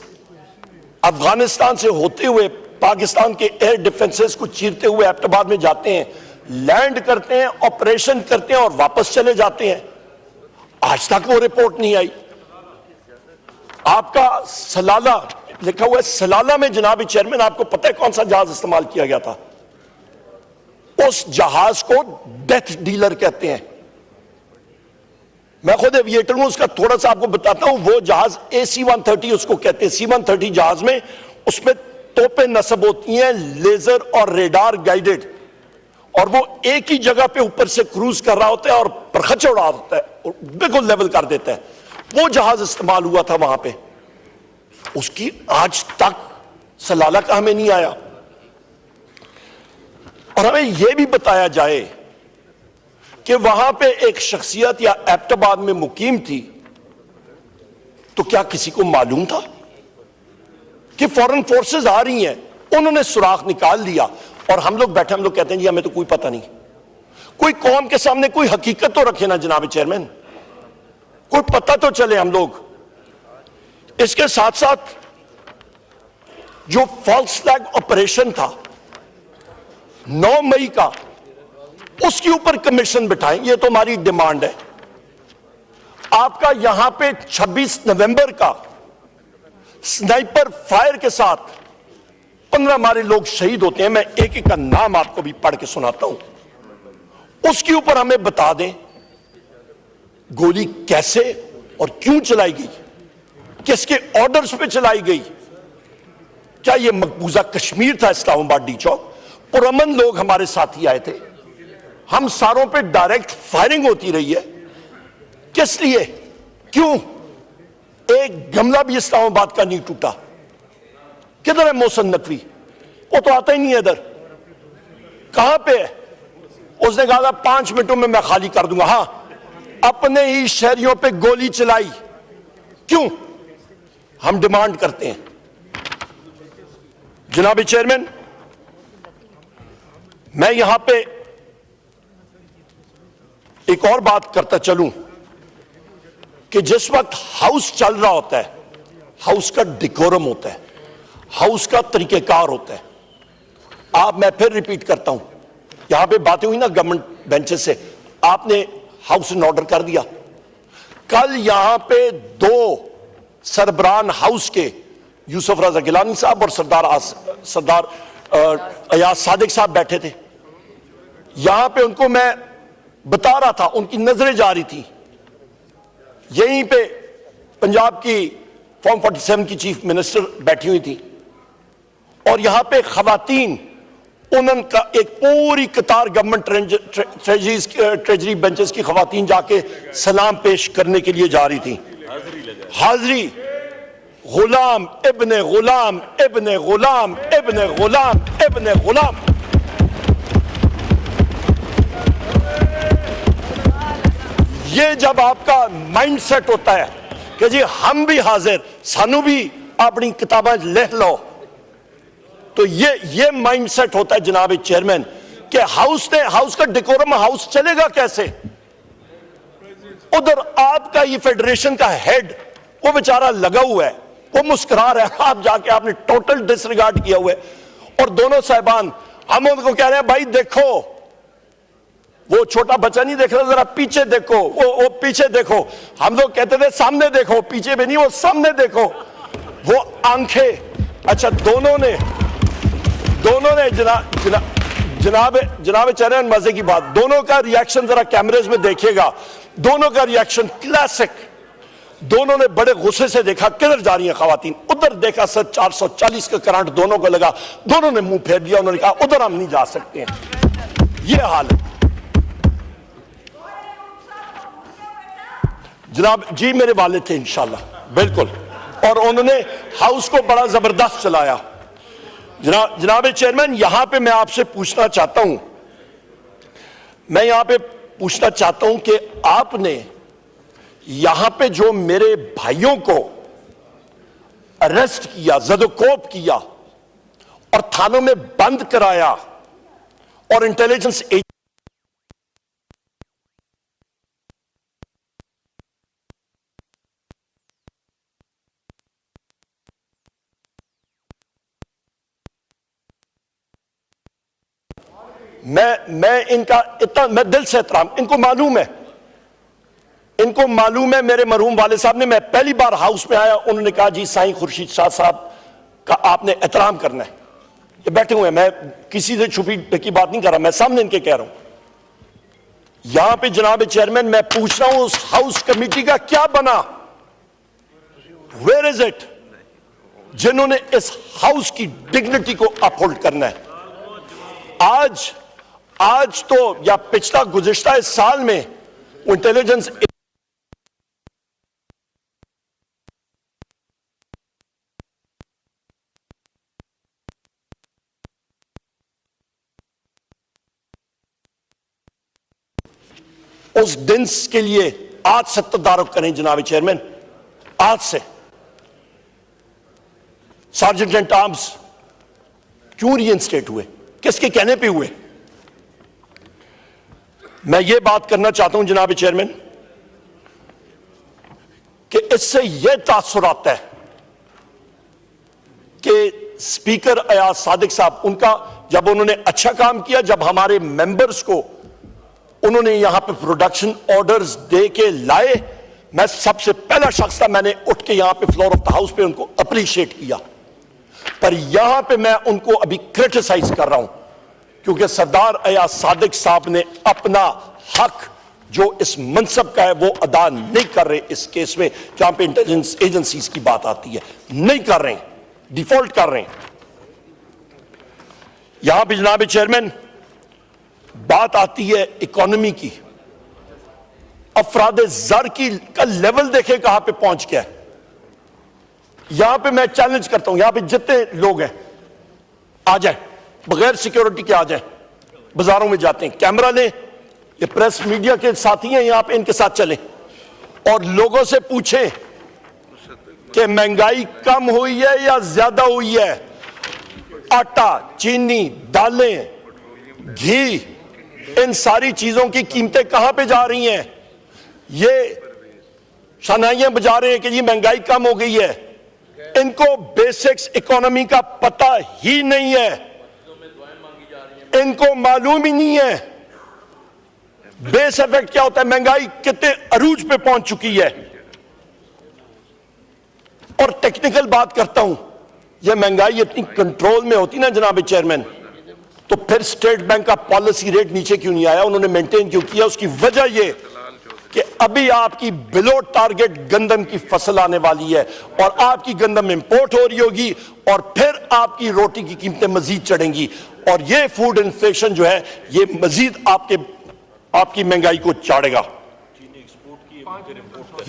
अफगानिस्तान से होते हुए पाकिस्तान के एयर डिफेंसेस को चीरते हुए एबटाबाद में जाते हैं, लैंड करते हैं, ऑपरेशन करते हैं और वापस चले जाते हैं, आज तक वो रिपोर्ट नहीं आई। आपका सलाला लिखा हुआ है, सलाला में जनाब चेयरमैन आपको पता है कौन सा जहाज इस्तेमाल किया गया था? उस जहाज को डेथ डीलर कहते हैं। मैं खुद एविएटर हूं, उसका थोड़ा सा आपको बताता हूं। वो जहाज AC-130 उसको कहते हैं। C-130 जहाज में उसमें तोपें नस्ब होती हैं, लेजर और रेडार गाइडेड, और वो एक ही जगह पे ऊपर से क्रूज कर रहा होता है और परखचा उड़ा होता है और बिल्कुल लेवल कर देता है। वो जहाज इस्तेमाल हुआ था वहां पे, उसकी आज तक सलाला का हमें नहीं आया। और हमें यह भी बताया जाए कि वहां पे एक शख्सियत या एबटाबाद में मुकीम थी, तो क्या किसी को मालूम था कि फॉरेन फोर्सेस आ रही हैं? उन्होंने सुराख निकाल लिया और हम लोग बैठे, हम लोग कहते हैं जी हमें तो कोई पता नहीं। कोई कौम के सामने कोई हकीकत तो रखे ना जनाब चेयरमैन, कोई पता तो चले हम लोग। इसके साथ साथ जो फॉल्स फ्लैग ऑपरेशन था 9 मई का, उसके ऊपर कमीशन बिठाएं, ये तो हमारी डिमांड है। आपका यहां पे 26 नवंबर का स्नाइपर फायर के साथ 15 हमारे लोग शहीद होते हैं। मैं एक एक का नाम आपको भी पढ़ के सुनाता हूं, उसके ऊपर हमें बता दें गोली कैसे और क्यों चलाई गई, किसके ऑर्डर्स पे चलाई गई। क्या यह मकबूजा कश्मीर था, इस्लामाबाद डी चौक? पुरअमन लोग हमारे साथी आए थे, हम सारों पे डायरेक्ट फायरिंग होती रही है। किस लिए, क्यों? एक गमला भी इस्लामाबाद का नहीं टूटा। किधर है मोहसिन नकवी? वो तो आता ही नहीं है इधर, कहां पे है? उसने कहा था 5 मिनटों में मैं खाली कर दूंगा। हां, अपने ही शहरियों पे गोली चलाई, क्यों? हम डिमांड करते हैं जनाब चेयरमैन, मैं यहां पे एक और बात करता चलूं कि जिस वक्त हाउस चल रहा होता है, हाउस का डिकोरम होता है, हाउस का तरीकेकार होता है। मैं फिर रिपीट करता हूं, यहां पे बातें हुई ना गवर्नमेंट बेंचेस से, आपने हाउस इन ऑर्डर कर दिया। कल यहां पे 2 सरबरान हाउस के, यूसुफ रजा गिलानी साहब और सरदार अयाज सादिक साहब बैठे थे। यहां पे उनको मैं बता रहा था, उनकी नजरें जा रही थी। यहीं पे पंजाब की फॉर्म 47 की चीफ मिनिस्टर बैठी हुई थी और यहां पे खवातीन, उनका एक पूरी कतार गवर्नमेंट ट्रेजरी बेंचेस की खवातीन जाके सलाम पेश करने के लिए जा रही थी। हाजरी, गुलाम इब्ने गुलाम इब्ने गुलाम इब्ने गुलाम इब्ने गुलाम। ये जब आपका माइंड सेट होता है कि जी हम भी हाजिर, सानू भी अपनी किताबें लिख लो, तो ये माइंड सेट होता है जनाब चेयरमैन कि हाउस का डिकोरम, हाउस चलेगा कैसे? उधर आपका ये फेडरेशन का हेड, वो बेचारा लगा हुआ है, वो मुस्कुरा रहा है, आप जाके आपने टोटल डिसरिगार्ड किया हुआ है। और दोनों साहिबान, हम उनको कह रहे हैं भाई देखो, वो छोटा बच्चा नहीं देख रहा, जरा पीछे देखो, वो पीछे देखो। हम लोग कहते थे सामने देखो, पीछे भी नहीं, वो सामने देखो, वो आंखें। अच्छा, दोनों ने जनाब चेयरमैन, मजे की बात, दोनों का रिएक्शन जरा कैमरेज में देखिएगा, दोनों का रिएक्शन क्लासिक। दोनों ने बड़े गुस्से से देखा किधर जा रही हैं खवातीन, उधर देखा सर 440 का करंट दोनों को लगा, दोनों ने मुंह फेर दिया, उन्होंने कहा उधर हम नहीं जा सकते हैं। ये हाल है जनाब जी। मेरे वाले थे इंशाल्लाह, बिल्कुल, और उन्होंने हाउस को बड़ा जबरदस्त चलाया। जनाब चेयरमैन, यहां पे मैं आपसे पूछना चाहता हूं, कि आपने यहां पे जो मेरे भाइयों को अरेस्ट किया, जदोकोप किया और थानों में बंद कराया और इंटेलिजेंस मैं इनका इतना, मैं दिल से एहतराम, इनको मालूम है मेरे मरहूम वाले साहब ने, मैं पहली बार हाउस में आया, उन्होंने कहा जी साईं खुर्शीद शाह साहब का आपने एहतराम करना है। ये बैठे हुए हैं, मैं किसी से छुपी ढकी बात नहीं कर रहा, मैं सामने इनके कह रहा हूं। यहां पे जनाब चेयरमैन, मैं पूछ रहा हूं उस हाउस कमेटी का क्या बना? Where is it? जिन्होंने इस हाउस की डिग्निटी को अपहोल्ड करना है। आज आज तो या पिछला गुज़िश्ता इस साल में वो इंटेलिजेंस उस दिन के लिए आज से तदारुक करें जनाब चेयरमैन, आज से। सार्जेंट एंड आर्म्स क्यों रीइंस्टेट हुए, किसके कहने पे हुए? मैं ये बात करना चाहता हूं जनाब चेयरमैन कि इससे यह तासुर आता है कि स्पीकर अयाज सादिक साहब, उनका जब उन्होंने अच्छा काम किया, जब हमारे मेंबर्स को उन्होंने यहां पे प्रोडक्शन ऑर्डर्स दे के लाए, मैं सबसे पहला शख्स था, मैंने उठ के यहां पे फ्लोर ऑफ द हाउस पे उनको अप्रिशिएट किया। पर यहां पे मैं उनको अभी क्रिटिसाइज कर रहा हूं क्योंकि सरदार अयाज सादिक साहब ने अपना हक जो इस मनसब का है वो अदा नहीं कर रहे। इस केस में जहां पे इंटेलिजेंस एजेंसीज की बात आती है, नहीं कर रहे, डिफॉल्ट कर रहे हैं। यहां पे जनाब चेयरमैन बात आती है इकोनॉमी की, अफराद ज़र की का लेवल देखे कहां पे पहुंच गया है। यहां पे मैं चैलेंज करता हूं, यहां पे जितने लोग हैं आ जाए, बगैर सिक्योरिटी के आ जाए, बाजारों में जाते हैं, कैमरा लें, ये प्रेस मीडिया के साथी हैं यहां पे, इनके साथ चलें और लोगों से पूछें कि महंगाई कम हुई है या ज्यादा हुई है। आटा, चीनी, दालें, घी, इन सारी चीजों की कीमतें कहां पे जा रही हैं? ये शनाइयां बजा रहे हैं कि जी महंगाई कम हो गई है। इनको बेसिक्स इकोनॉमी का पता ही नहीं है, इनको मालूम ही नहीं है बेस इफेक्ट क्या होता है, महंगाई कितने अरूज पे पहुंच चुकी है। और टेक्निकल बात करता हूं, यह महंगाई इतनी कंट्रोल में होती ना जनाब चेयरमैन, तो फिर स्टेट बैंक का पॉलिसी रेट नीचे क्यों नहीं आया, उन्होंने मेंटेन क्यों किया? उसकी वजह यह कि अभी आपकी बिलो टारगेट गंदम की फसल आने वाली है और आपकी गंदम इंपोर्ट हो रही होगी और फिर आपकी रोटी की कीमतें मजीद चढ़ेंगी और ये फूड इन्फ्लेशन जो है ये मजीद आपकी महंगाई को चाड़ेगा।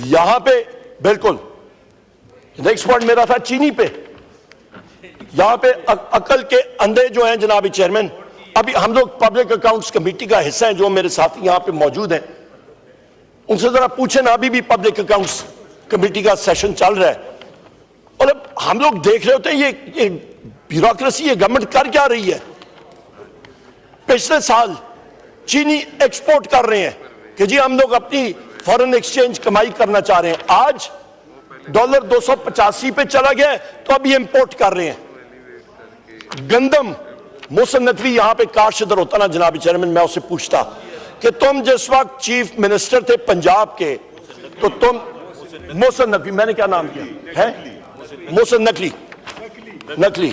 यहां पे बिल्कुल नेक्स्ट पॉइंट मेरा था चीनी पे। यहां पे अकल के अंधे जो हैं जनाब चेयरमैन, अभी हम लोग पब्लिक अकाउंट्स कमेटी का हिस्सा हैं, जो मेरे साथी यहां पे मौजूद हैं, उनसे जरा पूछे ना, अभी भी पब्लिक अकाउंट्स कमेटी का सेशन चल रहा है और अब हम लोग देख रहे होते हैं ये ब्यूरोक्रेसी, ये गवर्नमेंट कर क्या रही है। पिछले साल चीनी एक्सपोर्ट कर रहे हैं कि जी हम लोग अपनी फॉरेन एक्सचेंज कमाई करना चाह रहे हैं, आज डॉलर 285 पे चला गया तो अभी इंपोर्ट कर रहे हैं। गंदम, मोहसिन नकवी यहां पे कारशदर होता ना जनाब चेयरमैन, मैं उससे पूछता कि तुम जिस वक्त चीफ मिनिस्टर थे पंजाब के, तो तुम मोहसिन नकवी, मैंने क्या नाम किया है, मोहसिन नकली,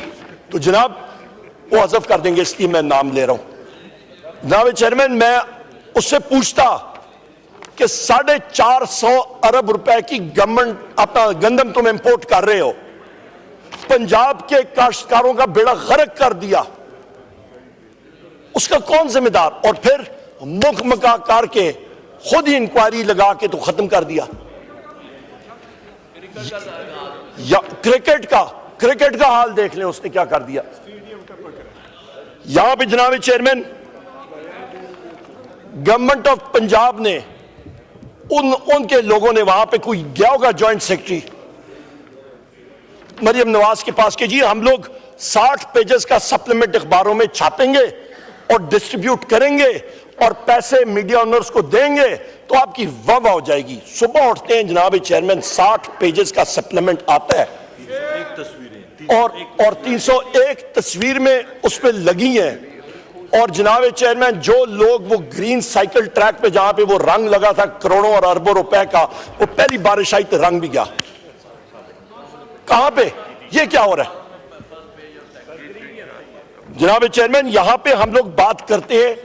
तो जनाब वो हज़फ कर देंगे इसलिए मैं नाम ले रहा हूं। जनाब चेयरमैन, मैं उससे पूछता कि 450 अरब रुपए की गवर्नमेंट अपना गंदम तुम इंपोर्ट कर रहे हो, पंजाब के काश्तकारों का बेड़ा गर्क कर दिया, उसका कौन जिम्मेदार? और फिर मुख मका करके खुद ही इंक्वायरी लगा के तो खत्म कर दिया। या क्रिकेट का हाल देख लें, उसने क्या कर दिया। यहां पे जनाब चेयरमैन, गवर्नमेंट ऑफ पंजाब ने उनके लोगों ने वहां पे कोई गया होगा जॉइंट सेक्रेटरी मरियम नवाज के पास कि जी हम लोग 60 पेजेस का सप्लीमेंट अखबारों में छापेंगे और डिस्ट्रीब्यूट करेंगे और पैसे मीडिया ओनर्स को देंगे तो आपकी वाह हो जाएगी। सुबह उठते हैं जनाब चेयरमैन, 60 पेजेस का सप्लीमेंट आता है और 301 तस्वीर में उस पर लगी हैं। और जनाब चेयरमैन, जो लोग वो ग्रीन साइकिल ट्रैक पे जहां पे वो रंग लगा था करोड़ों और अरबों रुपए का, वो पहली बारिश आई तो रंग भी गया। कहां पे ये क्या हो रहा है जनाब चेयरमैन? यहां पे हम लोग बात करते हैं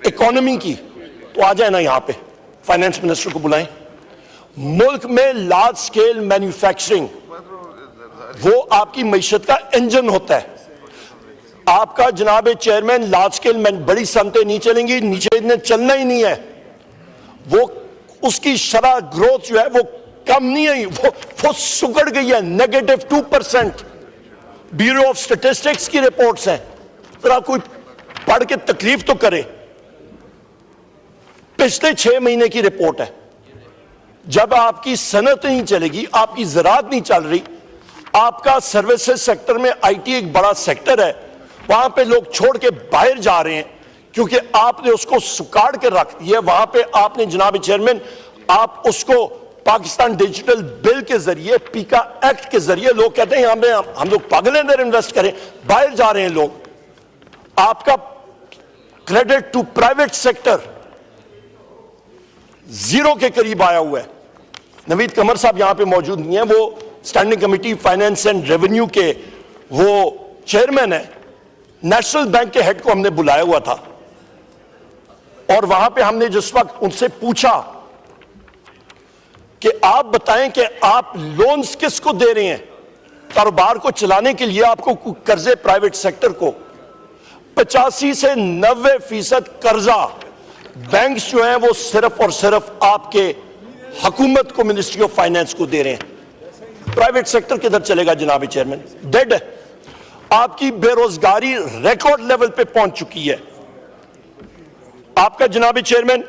इकोनॉमी की, तो आ जाए ना यहां पे फाइनेंस मिनिस्टर को बुलाएं। मुल्क में लार्ज स्केल मैन्युफैक्चरिंग वो आपकी मईशत का इंजन होता है। आपका जनाब चेयरमैन लार्ज स्केल में बड़ी सनतें नहीं चलेंगी, नीचे इन्हें चलना ही नहीं है, वो उसकी शरह ग्रोथ जो है वो कम नहीं है, वो सुगड़ गई है, -2%। ब्यूरो ऑफ स्टैटिस्टिक्स की रिपोर्ट्स हैं, जरा कोई पढ़ के तकलीफ तो करे। पिछले 6 महीने की रिपोर्ट है। जब आपकी सनत नहीं चलेगी, आपकी ज़राअत नहीं चल रही, आपका सर्विसेज सेक्टर में आईटी एक बड़ा सेक्टर है, वहां पे लोग छोड़ के बाहर जा रहे हैं क्योंकि आपने उसको सुकाड़ के रख दिया। वहां पे आपने जनाब चेयरमैन, आप उसको पाकिस्तान डिजिटल बिल के जरिए, पीका एक्ट के जरिए, लोग कहते हैं हम लोग पागल हैं, अंदर इन्वेस्ट करें, बाहर जा रहे हैं लोग। आपका क्रेडिट टू प्राइवेट सेक्टर 0 के करीब आया हुआ है। नवीद कमर साहब यहां पे मौजूद नहीं है, वो standing committee finance and revenue के वो चेयरमैन है। नेशनल बैंक के हेड को हमने बुलाया हुआ था और वहां पे हमने जिस वक्त उनसे पूछा कि आप बताएं कि आप लोन्स किसको दे रहे हैं, कारोबार को चलाने के लिए आपको कर्जे प्राइवेट सेक्टर को, 85 से 90% कर्जा बैंक्स जो हैं वो सिर्फ और सिर्फ आपके हुकूमत को, मिनिस्ट्री ऑफ फाइनेंस को दे रहे हैं। प्राइवेट सेक्टर किधर चलेगा जनाब चेयरमैन? डेड है। आपकी बेरोजगारी रिकॉर्ड लेवल पे पहुंच चुकी है। आपका जनाब चेयरमैन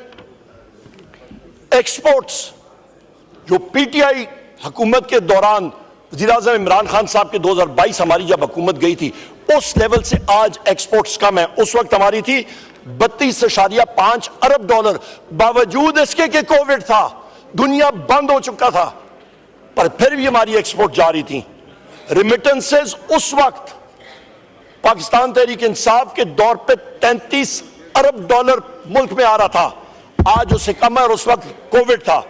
एक्सपोर्ट्स जो पीटीआई हुकूमत के दौरान वज़ीर-ए-आज़म इमरान खान साहब के 2022 हमारी जब हुकूमत गई थी, उस लेवल से आज एक्सपोर्ट्स कम है। उस वक्त हमारी थी 32.5 अरब डॉलर, बावजूद इसके कि कोविड था, दुनिया बंद हो चुका था, पर फिर भी हमारी एक्सपोर्ट जारी थी। रिमिटेंसेस उस वक्त पाकिस्तान तहरीक इंसाफ के दौर पे 33 अरब डॉलर मुल्क में आ रहा था, आज उससे कम है और उस वक्त कोविड था।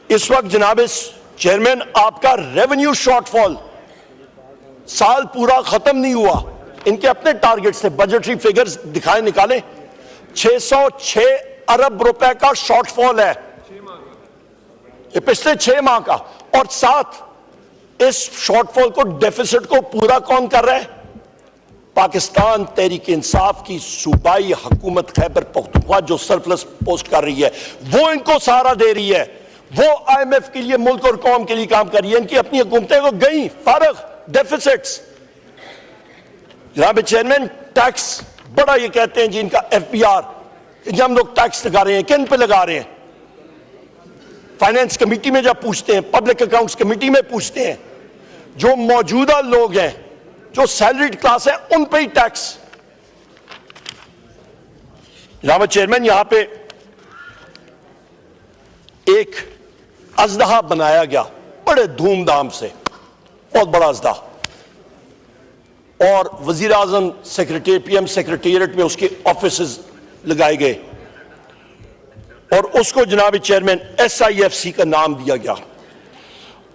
इस वक्त जनाब चेयरमैन आपका रेवेन्यू शॉर्टफॉल साल पूरा खत्म नहीं हुआ, इनके अपने टारगेट से बजटरी फिगर्स दिखाए निकाले, 606 अरब रुपए का शॉर्टफॉल है ये पिछले 6 माह का, और साथ इस शॉर्टफॉल को, डेफिसिट को पूरा कौन कर रहा है? पाकिस्तान तहरीक इंसाफ की सूबाई हुकूमत खैबर पख्तूनख्वा जो सरप्लस पोस्ट कर रही है, वो इनको सहारा दे रही है, वो आईएमएफ के लिए, मुल्क और कौम के लिए काम कर रही है। इनकी अपनी हुकूमतें को गई फारग डेफिसिट्स। जनाब चेयरमैन टैक्स बड़ा ये कहते हैं जी इनका एफबीआर, जब हम लोग टैक्स लगा रहे हैं किन पे लगा रहे हैं? फाइनेंस कमेटी में जब पूछते हैं, पब्लिक अकाउंट्स कमेटी में पूछते हैं, जो मौजूदा लोग हैं, जो सैलरीड क्लास है, उन पे ही टैक्स। जनाब चेयरमैन यहां पे एक अजदहा बनाया गया बड़े धूमधाम से, बहुत बड़ा अजदहा, और वजीर आजम सेक्रेटरी, पीएम सेक्रेटेरिएट में उसके ऑफिस लगाए गए और उसको जनाब चेयरमैन SIFC का नाम दिया गया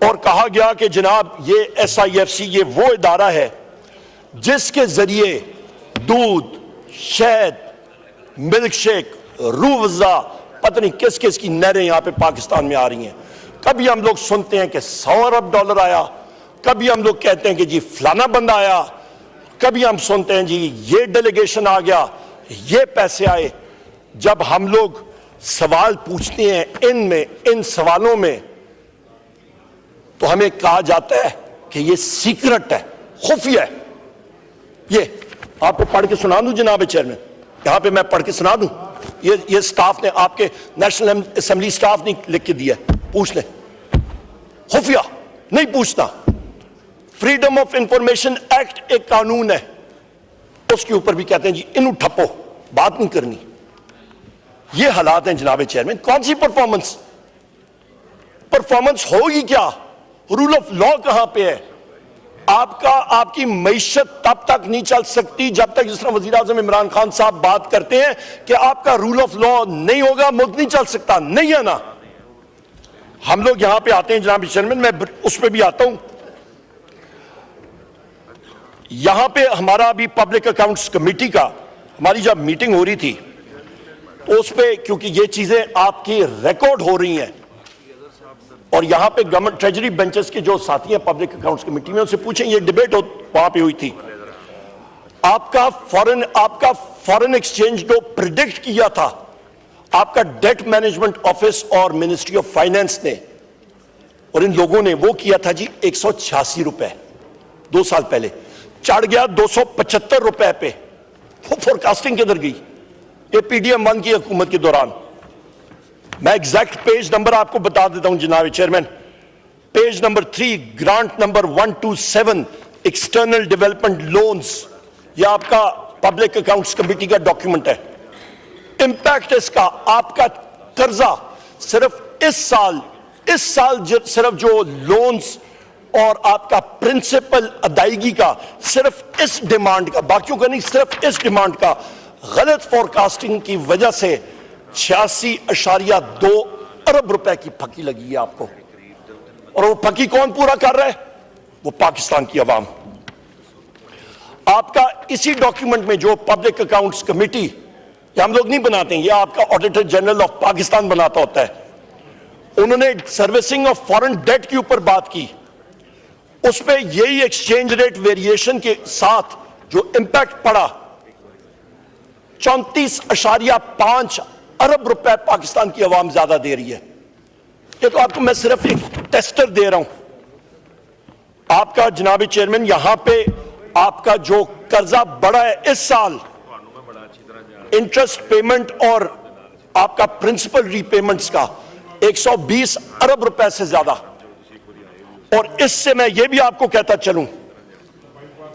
और कहा गया कि जनाब ये SIFC ये वो इदारा है जिसके जरिए दूध, शहद, मिल्क शेक, रूह अफ़ज़ा, पता नहीं किस किस की नहरें यहां पे पाकिस्तान में आ रही हैं। कभी हम लोग सुनते हैं कि 100 अरब डॉलर आया, कभी हम लोग कहते हैं कि जी फलाना बंदा आया, कभी हम सुनते हैं जी ये डेलीगेशन आ गया, ये पैसे आए। जब हम लोग सवाल पूछते हैं इन सवालों में, तो हमें कहा जाता है कि ये सीक्रेट है, खुफिया है। ये आपको पढ़ के सुना दूं जनाब चेयरमैन, यहां पे मैं पढ़ के सुना दूं, ये स्टाफ ने, आपके नेशनल असेंबली स्टाफ ने लिख के दिया, पूछ ले। खुफिया नहीं पूछना। फ्रीडम ऑफ इंफॉर्मेशन एक्ट एक कानून है, उसके ऊपर भी कहते हैं जी इन्हू ठप्पो, बात नहीं करनी। ये हालात हैं जनाब चेयरमैन। कौन सी परफॉर्मेंस होगी क्या? रूल ऑफ लॉ कहां पे है? आपकी मईशत तब तक नहीं चल सकती जब तक, जिस तरह वजीर आजम इमरान खान साहब बात करते हैं कि आपका रूल ऑफ लॉ नहीं होगा, मुल्क नहीं चल सकता, नहीं है ना। हम लोग यहां पे आते हैं जनाब चेयरमैन, मैं उस पर भी आता हूं। यहां पे हमारा अभी पब्लिक अकाउंट्स कमेटी का हमारी जब मीटिंग हो रही थी, तो उस पे क्योंकि ये चीजें आपकी रिकॉर्ड हो रही हैं और यहां पे गवर्नमेंट ट्रेजरी बेंचेस के जो साथी हैं पब्लिक अकाउंट्स कमेटी में, उनसे पूछें, ये डिबेट वहां पे हुई थी। आपका फॉरेन एक्सचेंज जो प्रिडिक्ट किया था आपका डेट मैनेजमेंट ऑफिस और मिनिस्ट्री ऑफ फाइनेंस ने और इन लोगों ने वो किया था जी 186 रुपए 2 साल पहले, चढ़ गया 275 रुपए पे। वो फोरकास्टिंग किधर गई? ये पीडीएम 1 की हुकूमत के दौरान। मैं एग्जैक्ट पेज नंबर आपको बता देता हूं जनाब chairman. Page number 3, grant number 127, external development loans. ये आपका पब्लिक अकाउंट्स कमेटी का डॉक्यूमेंट है। इंपैक्ट इसका, आपका कर्जा सिर्फ इस साल सिर्फ जो लोन्स और आपका प्रिंसिपल अदायगी का, सिर्फ इस डिमांड का, बाकियों का नहीं, सिर्फ इस डिमांड का गलत फोरकास्टिंग की वजह से 86.2 अरब रुपए की फकी लगी है आपको। और वो फकी कौन पूरा कर रहा है? वो पाकिस्तान की अवाम। आपका इसी डॉक्यूमेंट में जो पब्लिक अकाउंट्स कमेटी, ये हम लोग नहीं बनाते हैं, ये आपका ऑडिटर जनरल ऑफ पाकिस्तान बनाता होता है, उन्होंने सर्विसिंग ऑफ फॉरेन डेट के ऊपर बात की। उस पर यही एक्सचेंज रेट वेरिएशन के साथ जो इंपैक्ट पड़ा 34.5 अरब रुपए पाकिस्तान की अवाम ज्यादा दे रही है। ये तो आपको मैं सिर्फ एक टेस्टर दे रहा हूं। आपका जनाब चेयरमैन यहां पे आपका जो कर्जा बढ़ा है इस साल, इंटरेस्ट पेमेंट और आपका प्रिंसिपल रीपेमेंट्स का 120 अरब रुपए से ज्यादा। और इससे मैं ये भी आपको कहता चलूं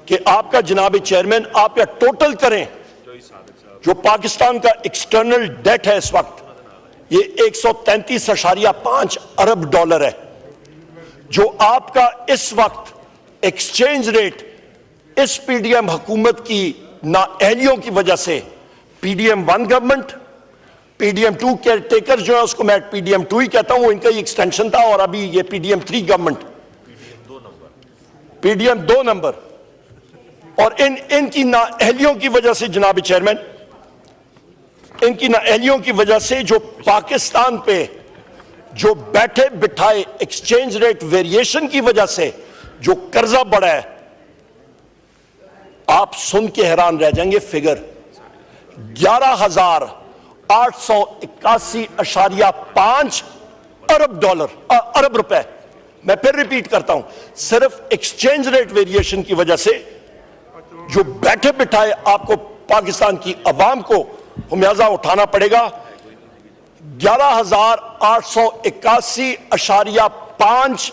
कि आपका जनाब चेयरमैन आप या टोटल करें जो पाकिस्तान का एक्सटर्नल डेट है इस वक्त, ये 133.5 अरब डॉलर है। जो आपका इस वक्त एक्सचेंज रेट इस पीडीएम हुकूमत की नाअहलियों की वजह से, PDM 1 government, PDM 2 care taker जो है उसको मैं पीडीएम 2 ही कहता हूं, इनका ही एक्सटेंशन था, और अभी ये पीडीएम 3 गवर्नमेंट, पीडीएम 2 नंबर, और इनकी नाअहलियों की वजह से जनाब चेयरमैन, इनकी नाअहलियों की वजह से जो पाकिस्तान पे जो बैठे बिठाए एक्सचेंज रेट वेरिएशन की वजह से जो कर्जा बढ़ा है, आप सुन के हैरान रह जाएंगे। फिगर 11,881.5 अरब डॉलर, अरब रुपए। मैं फिर रिपीट करता हूं, सिर्फ एक्सचेंज रेट वेरिएशन की वजह से जो बैठे बिठाए आपको पाकिस्तान की अवाम को खुमियाजा उठाना पड़ेगा। 11,881.5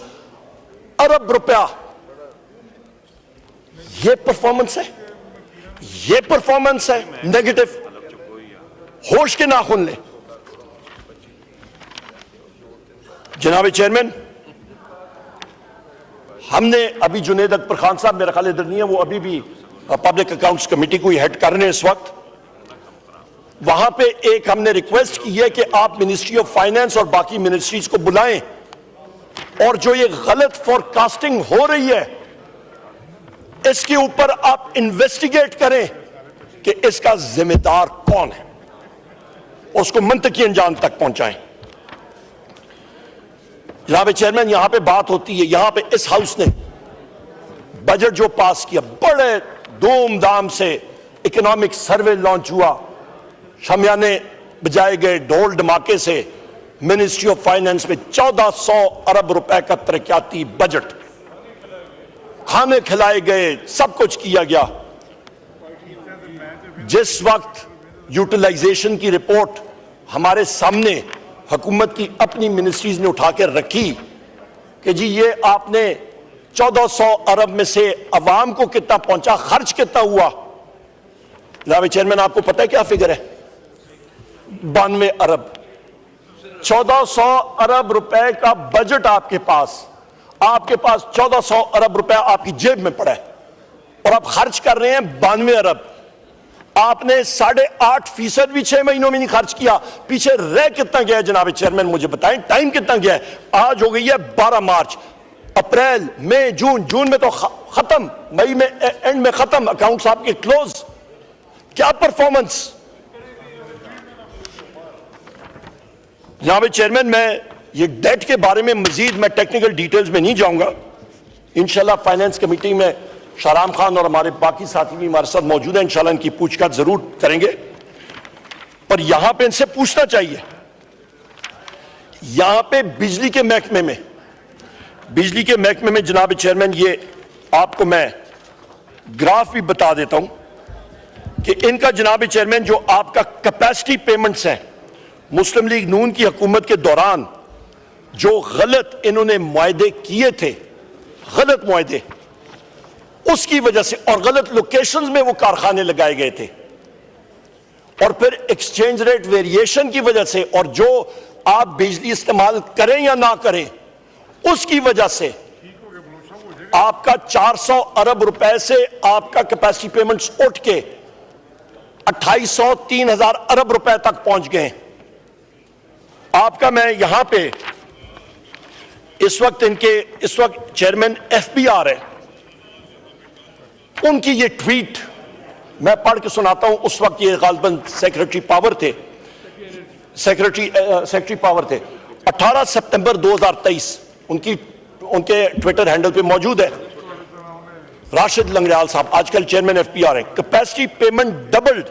अरब रुपया। ये परफॉर्मेंस है, ये परफॉर्मेंस है नेगेटिव। होश के नाखून ले जनाब चेयरमैन। हमने अभी जुनेद अख्तर खान साहब मेरा ख्याल इधर नहीं है, वो अभी भी पब्लिक अकाउंट्स कमेटी को हेड कर रहे हैं इस वक्त। वहां पे एक हमने रिक्वेस्ट की है कि आप मिनिस्ट्री ऑफ फाइनेंस और बाकी मिनिस्ट्रीज को बुलाएं और जो ये गलत फोरकास्टिंग हो रही है इसके ऊपर आप इन्वेस्टिगेट करें कि इसका जिम्मेदार कौन है, उसको मंतकी अंजाम तक पहुंचाएं। जनाब चेयरमैन, यहां पे बात होती है, यहां पे इस हाउस ने बजट जो पास किया, बड़े धूमधाम से इकोनॉमिक सर्वे लॉन्च हुआ, शमियाने बजाए गए, ढोल धमाके से मिनिस्ट्री ऑफ फाइनेंस में 1400 अरब रुपए का तरक्याती बजट, खाने खिलाए गए, सब कुछ किया गया। जिस वक्त यूटिलाइजेशन की रिपोर्ट हमारे सामने हुकूमत की अपनी मिनिस्ट्रीज ने उठा के रखी कि जी ये आपने 1400 अरब में से अवाम को कितना पहुंचा, खर्च कितना हुआ, जनाब चेयरमैन आपको पता है क्या फिगर है? 92 अरब। 1400 अरब रुपए का बजट आपके पास 1400 अरब रुपए आपकी जेब में पड़ा है और आप खर्च कर रहे हैं 92 अरब। आपने 8.5% भी 6 महीनों में नहीं खर्च किया। पीछे रह कितना गया है जनाब चेयरमैन, मुझे बताएं, टाइम कितना गया है? आज हो गई है 12 मार्च, अप्रैल, मई, जून में तो खत्म, मई में एंड में खत्म, अकाउंट्स आपके क्लोज। क्या परफॉर्मेंस जनाब चेयरमैन। मैं ये डेट के बारे में मजीद मैं टेक्निकल डिटेल्स में नहीं जाऊंगा, इंशाल्लाह फाइनेंस कमेटी में शाहराम खान और हमारे बाकी साथी भी हमारे साथ मौजूद हैं, इंशाल्लाह इनकी पूछताछ जरूर करेंगे। पर यहां पे इनसे पूछना चाहिए, यहां पे बिजली के महकमे में जनाब चेयरमैन, ये आपको मैं ग्राफ भी बता देता हूं कि इनका जनाब चेयरमैन जो आपका कैपेसिटी पेमेंट्स हैं, मुस्लिम लीग नून की हुकूमत के दौरान जो गलत इन्होंने मुआहदे किए थे, गलत मुआहदे, उसकी वजह से और गलत लोकेशंस में वो कारखाने लगाए गए थे, और फिर एक्सचेंज रेट वेरिएशन की वजह से, और जो आप बिजली इस्तेमाल करें या ना करें उसकी वजह से आपका 400 अरब रुपए से आपका कैपेसिटी पेमेंट्स उठ के 2800 3000 अरब रुपए तक पहुंच गए। आपका मैं यहां पे इस वक्त चेयरमैन एफबीआर है, उनकी ये ट्वीट मैं पढ़ के सुनाता हूं। उस वक्त ये गालिबन सेक्रेटरी पावर थे 18 सितंबर 2023, उनके ट्विटर हैंडल पे मौजूद है। राशिद लंगड़ियाल साहब आजकल चेयरमैन एफपीआर हैं। Capacity payment doubled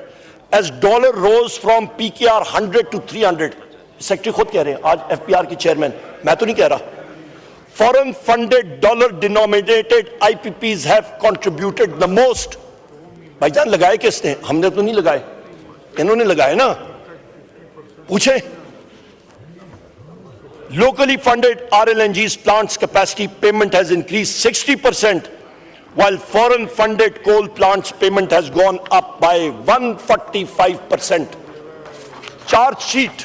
as dollar rose from PKR 100 to 300। Secretary खुद कह रहे हैं, आज एफपीआर की चेयरमैन, मैं तो नहीं कह रहा। Foreign funded dollar denominated IPPs have contributed the most. भाईजान लगाए किसने? हमने तो नहीं लगाए, इन्होंने लगाए ना, पूछे। Locally funded RLNG's plants capacity payment has increased 60%, while foreign funded coal plants payment has gone up by 145%. Chargesheet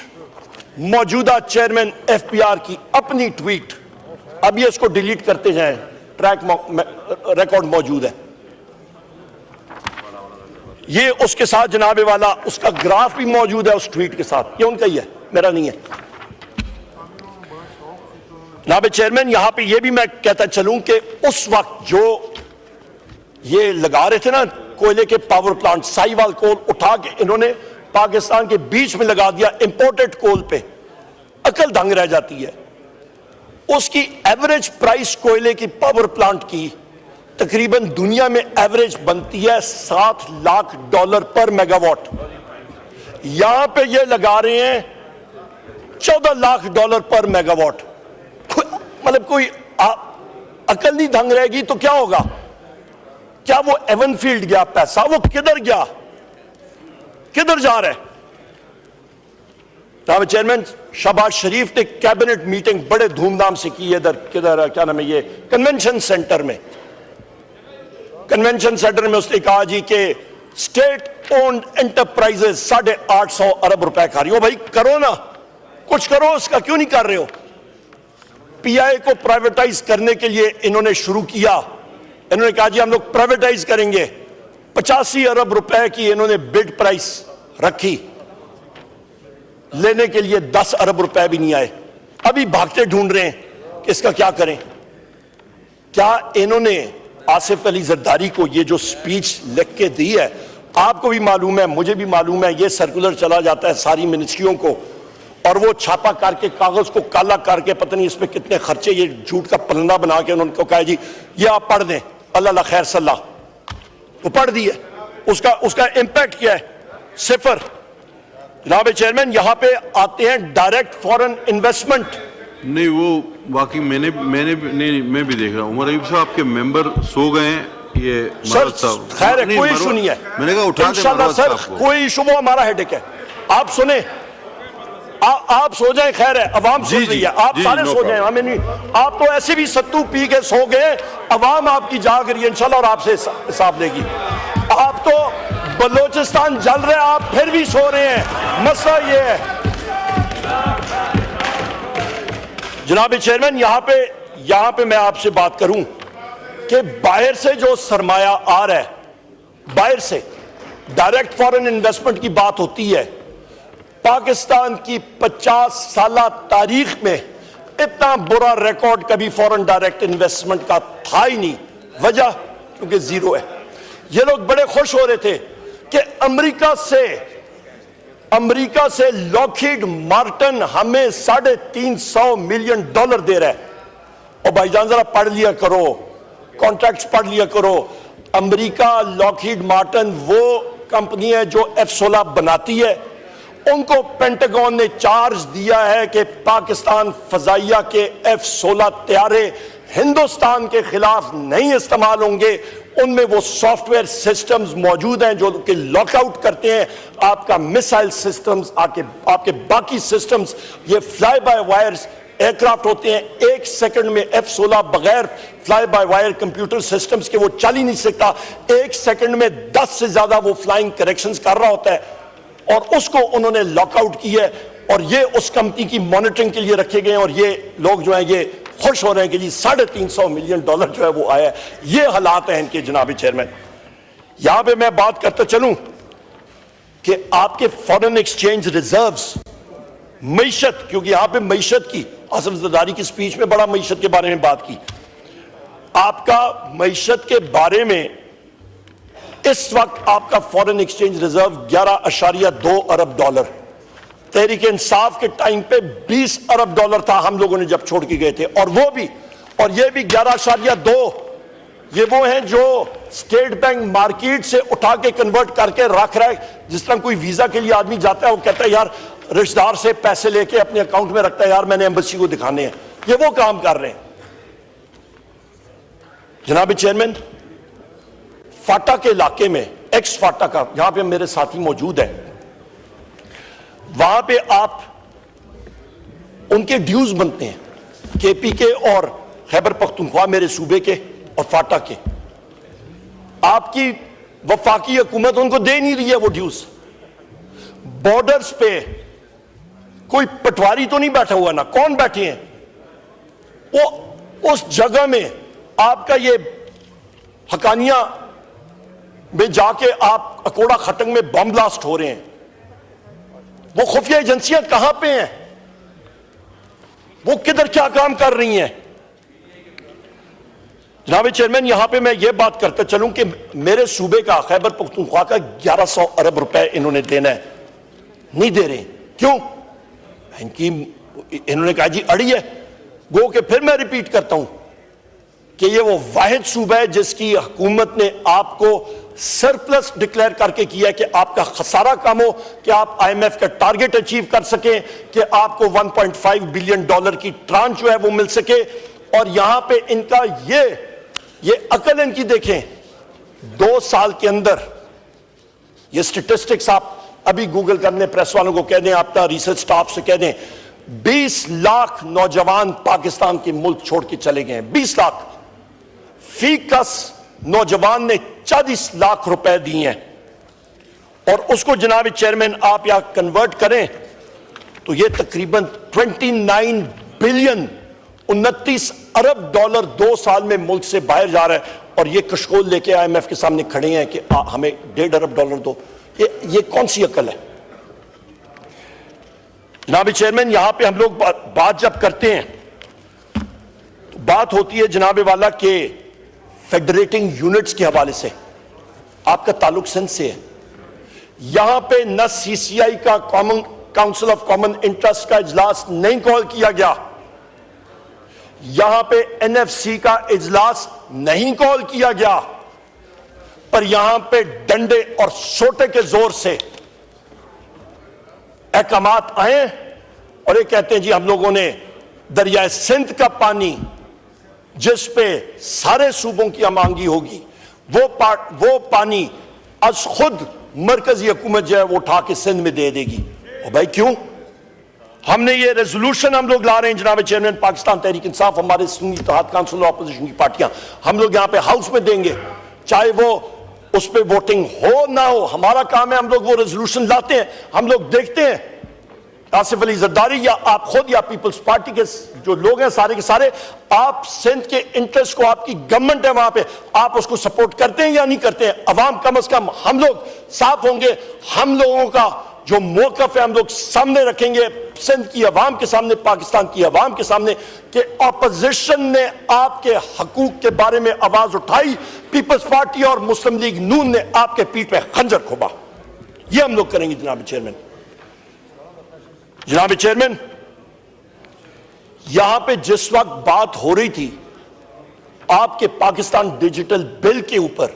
मौजूदा चेयरमैन एफपीआर की अपनी ट्वीट, अब ये इसको डिलीट करते जाएं, ट्रैक रिकॉर्ड मौजूद है। ये उसके साथ जनाबे वाला उसका ग्राफ भी मौजूद है उस ट्वीट के साथ, ये उनका ही है, मेरा नहीं है। जनाब चेयरमैन, यहां पे ये भी मैं कहता चलूं कि उस वक्त जो ये लगा रहे थे ना कोयले के पावर प्लांट, साहिवाल कोल उठा के इन्होंने पाकिस्तान के बीच में लगा दिया इंपोर्टेड कोल पे, अकल दंग रह जाती है। उसकी एवरेज प्राइस कोयले की पावर प्लांट की तकरीबन दुनिया में एवरेज बनती है $7 लाख पर मेगावाट। यहां पे ये लगा रहे हैं $14 लाख पर मेगावाट। मतलब कोई अकल नहीं दंग रहेगी तो क्या होगा? क्या वो एवनफील्ड गया पैसा, वो किधर गया, किधर जा रहा है? जनाब चेयरमैन, शहबाज शरीफ ने कैबिनेट मीटिंग बड़े धूमधाम से की इधर, किधर क्या नाम है, ये कन्वेंशन सेंटर में। कन्वेंशन सेंटर में उसने कहा जी कि स्टेट ओन्ड एंटरप्राइजेस 850 अरब रुपए खा रही हो। भाई करो ना, कुछ करो, उसका क्यों नहीं कर रहे हो? पीआई को प्राइवेटाइज करने के लिए इन्होंने शुरू किया, इन्होंने कहा जी हम लोग प्राइवेटाइज करेंगे। 85 अरब रुपए की इन्होंने बिड प्राइस रखी, लेने के लिए 10 अरब रुपए भी नहीं आए। अभी भागते ढूंढ रहे हैं कि इसका क्या करें। क्या इन्होंने आसिफ अली जरदारी को ये जो स्पीच लिख के दी है, आपको भी मालूम है, मुझे भी मालूम है, ये सर्कुलर चला जाता है सारी मिनिस्ट्रियों को, और वो छापा करके कागज को काला करके पता नहीं इसमें कितने खर्चे, ये झूठ का पलंदा बना के उन्होंने कहा जी ये आप पढ़ दें, अल्लाह खैर सल्लाह, वो पढ़ दी है। उसका इंपैक्ट क्या है? सिफर। जनाब चेयरमैन, यहां पे आते हैं डायरेक्ट फॉरेन इन्वेस्टमेंट। नहीं, वो बाकी मैंने नहीं, मैं भी देख रहा हूँ। उमर अयूब साहब आपके मेंबर सो गए हैं, ये सर खैर है, कोई इशू नहीं है, मैंने कहा उठा इंशाल्लाह सर, कोई इशू, वो हमारा हेडेक है। आप सुने, आप सो जाएं, खैर है, अवाम सुन रही है, आप सारे सो जाएं, हमें नहीं। आप तो ऐसे भी सत्तू पी के सो गए, अवाम आपकी जाग रही है इंशाल्लाह और आपसे हिसाब लेगी। आप तो बलोचिस्तान जल रहे हैं, आप फिर भी सो रहे हैं, मसला ये है। जनाब चेयरमैन, यहां पे मैं आपसे बात करूं कि बाहर से जो सरमाया आ रहा है, बाहर से डायरेक्ट फॉरेन इन्वेस्टमेंट की बात होती है। पाकिस्तान की 50 साल तारीख में इतना बुरा रिकॉर्ड कभी फॉरेन डायरेक्ट इन्वेस्टमेंट का था ही नहीं। वजह क्योंकि जीरो है। ये लोग बड़े खुश हो रहे थे कि अमेरिका से लॉकहीड मार्टिन हमें $350 मिलियन दे रहा है। और भाईजान जरा पढ़ लिया करो, कॉन्ट्रैक्ट्स पढ़ लिया करो। अमेरिका, लॉकहीड मार्टिन वो कंपनी है जो F-16 बनाती है, उनको पेंटागन ने चार्ज दिया है कि पाकिस्तान फजाइया के F-16 तैयारे हिंदुस्तान के खिलाफ नहीं इस्तेमाल होंगे। उनमें वो सॉफ्टवेयर सिस्टम्स मौजूद हैं जो कि लॉकआउट करते हैं आपका मिसाइल सिस्टम्स, आपके बाकी सिस्टम्स। ये फ्लाई बाय वायर्स एयरक्राफ्ट होते हैं, 1 सेकंड में F-16 बगैर fly by wire computer systems के वो चल ही नहीं सकता। 1 सेकंड में 10 से ज्यादा वो फ्लाइंग करेक्शंस कर रहा होता है, और उसको उन्होंने लॉकआउट किया है। और ये उस कंपनी की मॉनिटरिंग के लिए रखे गए हैं, और ये लोग जो है ये खुश हो रहे हैं कि जी $350 मिलियन जो है वो आया है। ये हालात हैं इनके जनाब चेयरमैन। यहां पे मैं बात करते चलूं कि आपके फॉरेन एक्सचेंज रिजर्व्स, मईशत, क्योंकि यहां पे मईशत की आसिफ जरदारी की स्पीच में बड़ा मईशत के बारे में बात की। आपका मईशत के बारे में इस वक्त आपका फॉरेन एक्सचेंज रिजर्व $11.2 अरब, तहरीक इंसाफ के टाइम पे $20 अरब था हम लोगों ने जब छोड़ के गए थे, और वो भी, और ये भी 11.2 ये वो हैं जो स्टेट बैंक मार्केट से उठा के कन्वर्ट करके रख रहा है। जिस तरह कोई वीजा के लिए आदमी जाता है, वो कहता है यार रिश्तेदार से पैसे लेके अपने अकाउंट में रखता है, यार मैंने एम्बेसी को दिखाने हैं। ये वो काम कर रहे हैं जनाब चेयरमैन। फाटा के इलाके में, एक्स फाटा का, यहां पे मेरे साथी मौजूद हैं, वहां पे आप उनके ड्यूज बनते हैं, केपी के और खैबर पख्तूनख्वा मेरे सूबे के और फाटा के। आपकी वफाकी हुकूमत उनको दे नहीं रही है वो ड्यूज। बॉर्डर्स पे कोई पटवारी तो नहीं बैठा हुआ ना, कौन बैठे हैं वो उस जगह में। आपका ये हकानिया में जाके आप अकोड़ा खटंग में बम ब्लास्ट हो रहे हैं। वो खुफिया एजेंसियां कहां पे हैं? वो किधर क्या काम कर रही हैं? जनाब चेयरमैन, यहां पे मैं ये बात करते चलूं कि मेरे सूबे का खैबर पख्तूनख्वा का 1100 अरब रुपए इन्होंने देना है, नहीं दे रहे। क्यों? इन्होंने कहा जी अड़ी है। गो के फिर मैं रिपीट करता हूं कि ये वो वाहिद सूबा है जिसकी हुकूमत ने आपको सरप्लस डिक्लेयर करके किया है कि आपका खसारा कम हो, कि आप IMF का टारगेट अचीव कर सकें, कि आपको $1.5 बिलियन की ट्रांच जो है वो मिल सके। और यहां पे इनका ये अकल इनकी देखें, 2 साल के अंदर ये स्टेटिस्टिक्स आप अभी गूगल करने, प्रेस वालों को कह दें, आपका रिसर्च स्टाफ से कह दें, 20 लाख नौजवान पाकिस्तान के मुल्क छोड़ के चले गए हैं। 20 लाख। फी कस नौजवान ने 40 लाख रुपए दिए हैं, और उसको जनाब चेयरमैन आप यहां कन्वर्ट करें तो ये तकरीबन 29 बिलियन, 29 अरब डॉलर 2 साल में मुल्क से बाहर जा रहा है। और ये कशकोल लेके IMF के सामने खड़े हैं कि हमें $1.5 अरब दो। ये कौन सी अकल है? जनाब चेयरमैन, यहां पे हम लोग बात जब करते हैं तो बात होती है जनाब वाला के फेडरेटिंग यूनिट्स के हवाले से। आपका ताल्लुक सिंध से है। यहां पे न CCI का common council of common interest का इजलास नहीं कॉल किया गया, यहां पे NFC का इजलास नहीं कॉल किया गया, पर यहां पे डंडे और सोटे के जोर से अहकामात आए और ये कहते हैं जी हम लोगों ने दरियाए सिंध का पानी जिस पे सारे सूबों की अमांगी होगी वो पानी आज खुद मरकजी हुकूमत जो है वो उठा के सिंध में दे देगी। और भाई क्यों? हमने ये रेजोल्यूशन हम लोग ला रहे हैं जनाब चेयरमैन, पाकिस्तान तहरीक इंसाफ, हमारे सुन्नी इत्तेहाद काउंसिल ऑपोजिशन की पार्टियां, हम लोग यहां पे हाउस में देंगे, चाहे वो उस पर वोटिंग हो ना हो। हमारा काम है, हम लोग वो रेजोल्यूशन लाते हैं, हम लोग देखते हैं आसिफ अली जरदारी या आप खुद या पीपल्स पार्टी के जो लोग हैं सारे के सारे, आप सिंध के इंटरेस्ट को, आपकी गवर्नमेंट है वहां पे, आप उसको सपोर्ट करते हैं या नहीं करते हैं? अवाम कम से कम हम लोग साफ होंगे, हम लोगों का जो मौकफ है हम लोग सामने रखेंगे सिंध की अवाम के सामने, पाकिस्तान की अवाम के सामने, कि ऑपोजिशन ने आपके हकूक के बारे में आवाज उठाई, पीपल्स पार्टी और मुस्लिम लीग नून ने आपके पीठ पे खंजर खोबा। ये हम लोग करेंगे जनाब चेयरमैन। जनाब चेयरमैन, यहां पे जिस वक्त बात हो रही थी आपके पाकिस्तान डिजिटल बिल के ऊपर,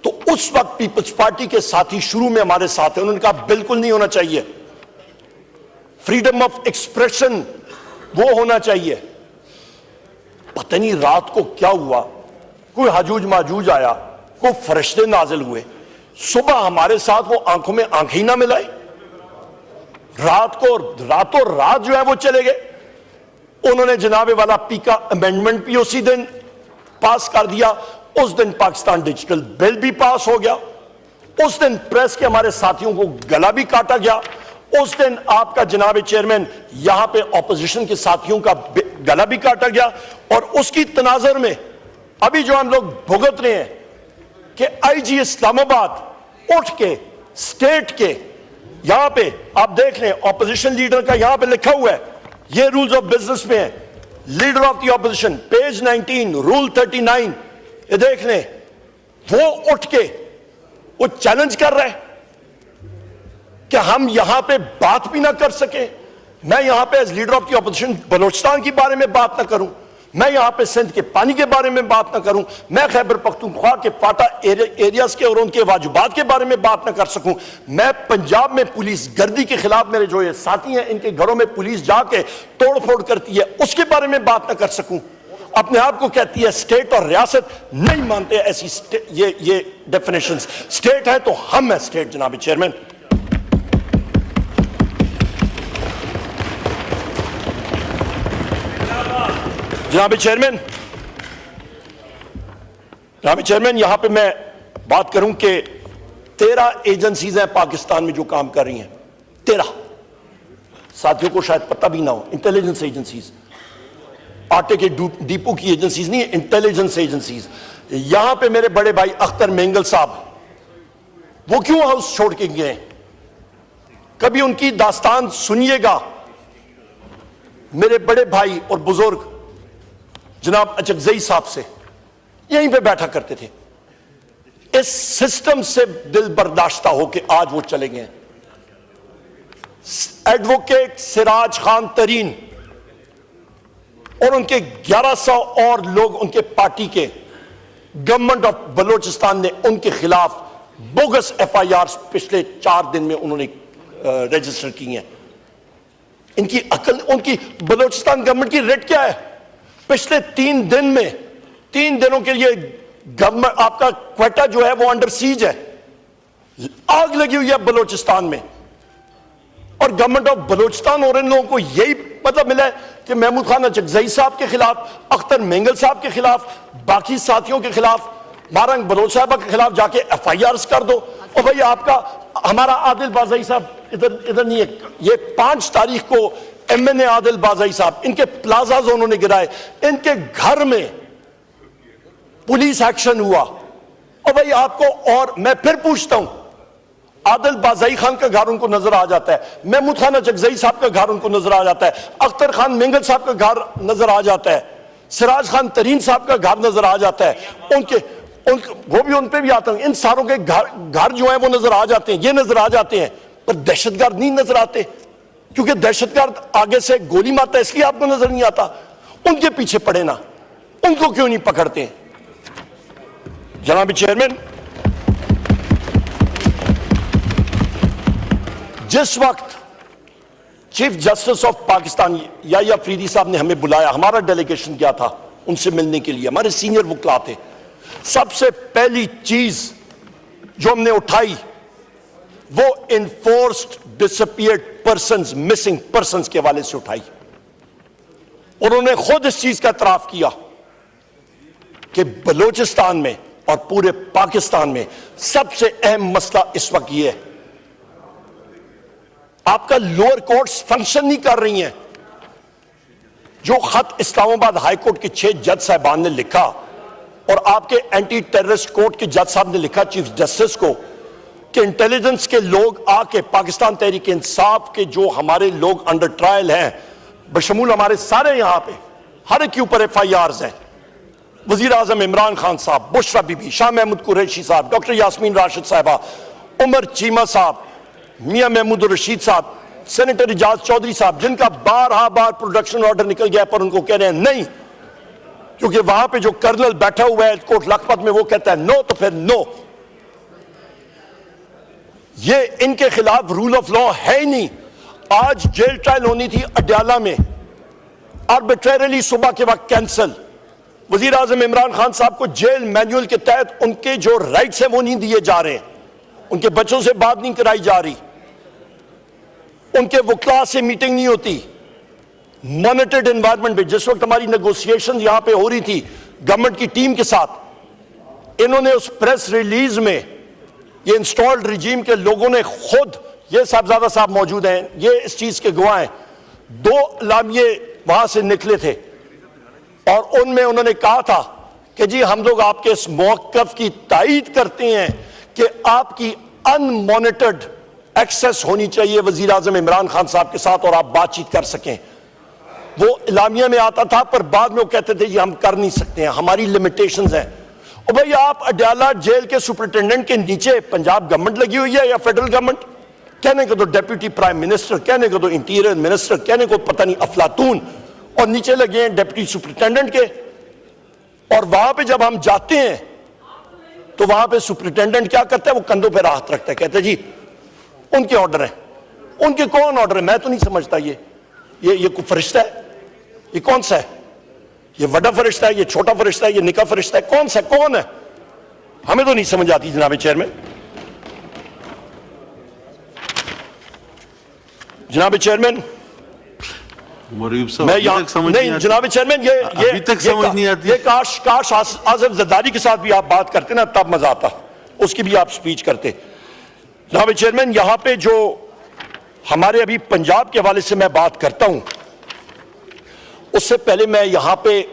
तो उस वक्त पीपल्स पार्टी के साथी शुरू में हमारे साथ हैं, उन्होंने कहा बिल्कुल नहीं होना चाहिए, फ्रीडम ऑफ एक्सप्रेशन वो होना चाहिए। पता नहीं रात को क्या हुआ, कोई हजूज माजूज आया, कोई फरिश्ते नाजिल हुए, सुबह हमारे साथ वो आंखों में आंखें ही ना मिलाई, रातों रात जो है वो चले गए। उन्होंने जनाबे वाला पी का अमेंडमेंट भी उसी दिन पास कर दिया, उस दिन पाकिस्तान डिजिटल बिल भी पास हो गया, उस दिन प्रेस के हमारे साथियों को गला भी काटा गया, उस दिन आपका जनाबे चेयरमैन यहां पे ऑपोजिशन के साथियों का गला भी काटा गया। और उसकी तनाजर में अभी जो हम लोग भुगत रहे हैं कि आईजी इस्लामाबाद उठ के स्टेट के यहां पे आप देख लें, ऑपोजिशन लीडर का यहां पे लिखा हुआ है, ये रूल्स ऑफ बिजनेस में है, leader of the opposition page 19 rule 39, ये देख लें, वो उठ के वो चैलेंज कर रहा है कि हम यहां पे बात भी ना कर सके। मैं यहां पे as leader of the opposition Balochistan के बारे में बात ना करूं, मैं यहां पे सिंध के पानी के बारे में बात ना करूं, मैं खैबर पख्तूनख्वा के फाटा एरियाज के और उनके वाजुबात के बारे में बात ना कर सकूं, मैं पंजाब में पुलिस गर्दी के खिलाफ मेरे जो ये साथी हैं इनके घरों में पुलिस जाके तोड़ फोड़ करती है उसके बारे में बात ना कर सकूं। अपने आप को कहती है स्टेट और रियासत, नहीं मानते ऐसी ये डेफिनेशंस। स्टेट है तो हम है स्टेट जनाब चेयरमैन। जनाब चेयरमैन यहां पे मैं बात करूं कि 13 एजेंसीज हैं पाकिस्तान में जो काम कर रही हैं, 13 साथियों को शायद पता भी ना हो, इंटेलिजेंस एजेंसीज, आटे के डिपो की एजेंसीज नहीं, इंटेलिजेंस एजेंसीज। यहां पे मेरे बड़े भाई अख्तर मेंगल साहब, वो क्यों हाउस छोड़ के गए, कभी उनकी दास्तान सुनिएगा। मेरे बड़े भाई और बुजुर्ग जनाब अचकजई साहब से यहीं पे बैठा करते थे, इस सिस्टम से दिल बर्दाश्ता हो कि आज वो चले गए। एडवोकेट सिराज खान तरीन और उनके 1100 और लोग उनके पार्टी के, गवर्नमेंट ऑफ बलोचिस्तान ने उनके खिलाफ बोगस FIR पिछले 4 दिन में उन्होंने रजिस्टर की हैं। इनकी अकल, उनकी बलोचिस्तान गवर्नमेंट की रेट क्या है? पिछले 3 दिन में, 3 दिनों के लिए गवर्नमेंट आपका क्वेटा जो है वो अंडर सीज है, आग लगी हुई है बलोचिस्तान में। और गवर्नमेंट ऑफ बलोचिस्तान और इन लोगों को यही मतलब मिला है कि महमूद खान अचकजई साहब के खिलाफ, अख्तर मेंगल साहब के खिलाफ, बाकी साथियों के खिलाफ, मारंग बलोच साहब के खिलाफ जाके FIRs कर दो। और भाई आपका हमारा आदिल बाज़ई साहब इधर नहीं है, ये 5 तारीख को MNA आदिल बाज़ई साहब, इनके प्लाजाज उन्होंने गिराए, इनके घर में पुलिस एक्शन हुआ। और भाई आपको, और मैं फिर पूछता हूं, आदिल बाज़ई खान का घर उनको नजर आ जाता है, महमूद खान अचकजई साहब का घर उनको नजर आ जाता है, अख्तर खान मेंगल साहब का घर नजर आ जाता है, सिराज खान तरीन साहब का घर नजर आ जाता है, वो भी उन पे भी आता है, इन सारों के घर जो है वो नजर आ जाते हैं, ये नजर आ जाते हैं, पर दहशतगर्द नहीं नजर आते, क्योंकि दहशतगर्द आगे से गोली मारता है इसलिए आपको नजर नहीं आता। उनके पीछे पड़े ना, उनको क्यों नहीं पकड़ते? जनाब चेयरमैन, जिस वक्त chief justice of Pakistan Yahya Afridi साहब ने हमें बुलाया, हमारा डेलीगेशन गया था उनसे मिलने के लिए, हमारे सीनियर वकील थे, सबसे पहली चीज जो हमने उठाई वो enforced disappeared persons, missing persons के हवाले से उठाई। उन्होंने खुद इस चीज का इतराफ किया कि बलोचिस्तान में और पूरे पाकिस्तान में सबसे अहम मसला इस वक्त ये है, आपका लोअर कोर्ट्स फंक्शन नहीं कर रही हैं। जो खत इस्लामाबाद हाई कोर्ट के 6 जज साहबान ने लिखा और आपके एंटी टेररिस्ट कोर्ट के जज साहब ने लिखा चीफ जस्टिस को कि इंटेलिजेंस के लोग आके पाकिस्तान तहरीक इंसाफ के जो हमारे लोग अंडर ट्रायल हैं, बशमूल हमारे सारे यहां पे हर एक के ऊपर FIRs हैं, वजीर आजम इमरान खान साहब, बुशरा बीबी, शाह महमूद कुरैशी साहब, डॉक्टर यास्मीन राशिद साहिबा, उमर चीमा साहब, मियां महमूद रशीद साहब, सेनेटर इजाज चौधरी साहब, जिनका बार प्रोडक्शन ऑर्डर निकल गया पर उनको कह रहे हैं नहीं, क्योंकि वहां पे जो कर्नल बैठा हुआ है कोर्ट लखपत में वो कहता है नो, तो फिर नो। ये इनके खिलाफ रूल ऑफ लॉ है ही नहीं। आज जेल ट्रायल होनी थी अडयाला में, आर्बिट्रेरली सुबह के वक्त कैंसिल। वजीर आजम इमरान खान साहब को जेल मैनुअल के तहत उनके जो राइट्स हैं वो नहीं दिए जा रहे हैं, उनके बच्चों से बात नहीं कराई जा रही, उनके वकला से मीटिंग नहीं होती, मॉनिटर्ड एनवायरनमेंट में। जिस वक्त हमारी नेगोशिएशन यहां पे हो रही थी गवर्नमेंट की टीम के साथ, इन्होंने उस प्रेस रिलीज में ये इंस्टॉल्ड रिजीम के लोगों ने खुद, ये साहबजादा साहब मौजूद हैं, ये इस चीज के गवाह हैं, 2 लामिये वहां से निकले थे और उनमें उन्होंने कहा था कि जी हम लोग आपके इस मौक़िफ़ की तायीद करते हैं कि आपकी अनमॉनिटर्ड एक्सेस होनी चाहिए वजीर आजम इमरान खान साहब के साथ और आप बातचीत कर सकें। वो इलामिया में आता था पर बाद में वो कहते थे जी हम कर नहीं सकते हैं, हमारी लिमिटेशंस हैं। और भाई आप अडयाला जेल के सुपरिटेंडेंट के नीचे पंजाब गवर्नमेंट लगी हुई है या फेडरल गवर्नमेंट, कहने को तो डेप्यूटी प्राइम मिनिस्टर, कहने को तो इंटीरियर मिनिस्टर, कहने को पता नहीं अफलातून, और नीचे लगे हैं डेप्यूटी सुपरिटेंडेंट के। और वहां पे जब हम जाते हैं तो वहां पे सुपरिटेंडेंट क्या करता है, वो कंधों पे हाथ रखता है, कहते हैं जी उनके ऑर्डर है। उनके कौन ऑर्डर है? मैं तो नहीं समझता। ये कोई फरिश्ता है? ये कौन सा है? ये बड़ा फरिश्ता है, ये छोटा फरिश्ता है, ये निका फरिश्ता है? कौन सा, कौन है? हमें तो नहीं समझ आती जनाब चेयरमैन। जनाब चेयरमैन मुरीब साहब, मैं अभी यहाँ तक समझ नहीं आती। जनाब चेयरमैन, अभी तक समझ नहीं आती। ये काश आसिफ जरदारी के साथ भी आप बात करते ना, तब मजा आता, उसकी भी आप स्पीच करते। जनाब चेयरमैन, यहाँ पे जो हमारे अभी पंजाब के हवाले से मैं बात करता हूं, उससे पहले मैं यहाँ पे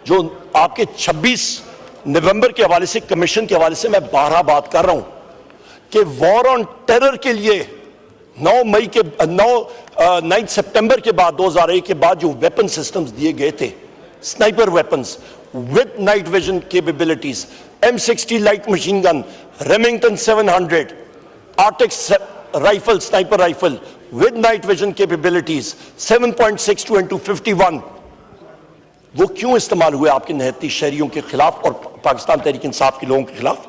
जो आपके 26 नवंबर के हवाले से, कमीशन के हवाले से मैं 12 बात कर रहा हूं कि वॉर ऑन टेरर के लिए 9 सितंबर के बाद 2001 के बाद जो वेपन सिस्टम्स दिए गए थे, sniper weapons with night vision capabilities, M60 light machine gun, Remington 700, arctics rifle, sniper rifle with night vision capabilities, 7.62 into 51, वो क्यों इस्तेमाल हुए आपके निहत्ती शहरियों के खिलाफ और पाकिस्तान तहरीक इंसाफ के लोगों के खिलाफ?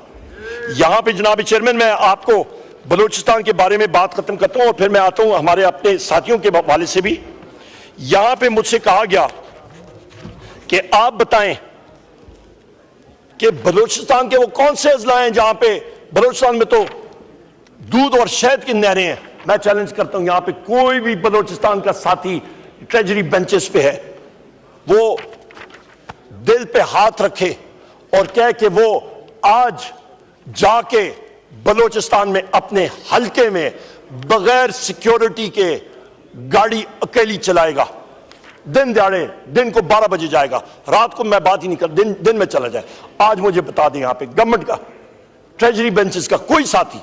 यहां पे जनाब चेयरमैन मैं आपको बलूचिस्तान के बारे में बात खत्म करता हूं और फिर मैं आता हूं हमारे अपने साथियों के हवाले से भी। यहां पे मुझसे कहा गया कि आप बताएं कि बलूचिस्तान के वो कौन से अजला हैं जहां पे, बलूचिस्तान में तो दूध और शहद की नहरें हैं। मैं चैलेंज करता हूं यहां पे कोई भी बलूचिस्तान का साथी ट्रेजरी बेंचेस पे है, वो दिल पे हाथ रखे और कहे कि वो आज जाके बलूचिस्तान में अपने हल्के में बगैर सिक्योरिटी के गाड़ी अकेली चलाएगा, दिन दिहाड़े, दिन को 12 बजे जाएगा, रात को मैं बात ही नहीं कर, दिन में चला जाए। आज मुझे बता दें यहां पे गवर्नमेंट का, ट्रेजरी बेंचेस का कोई साथी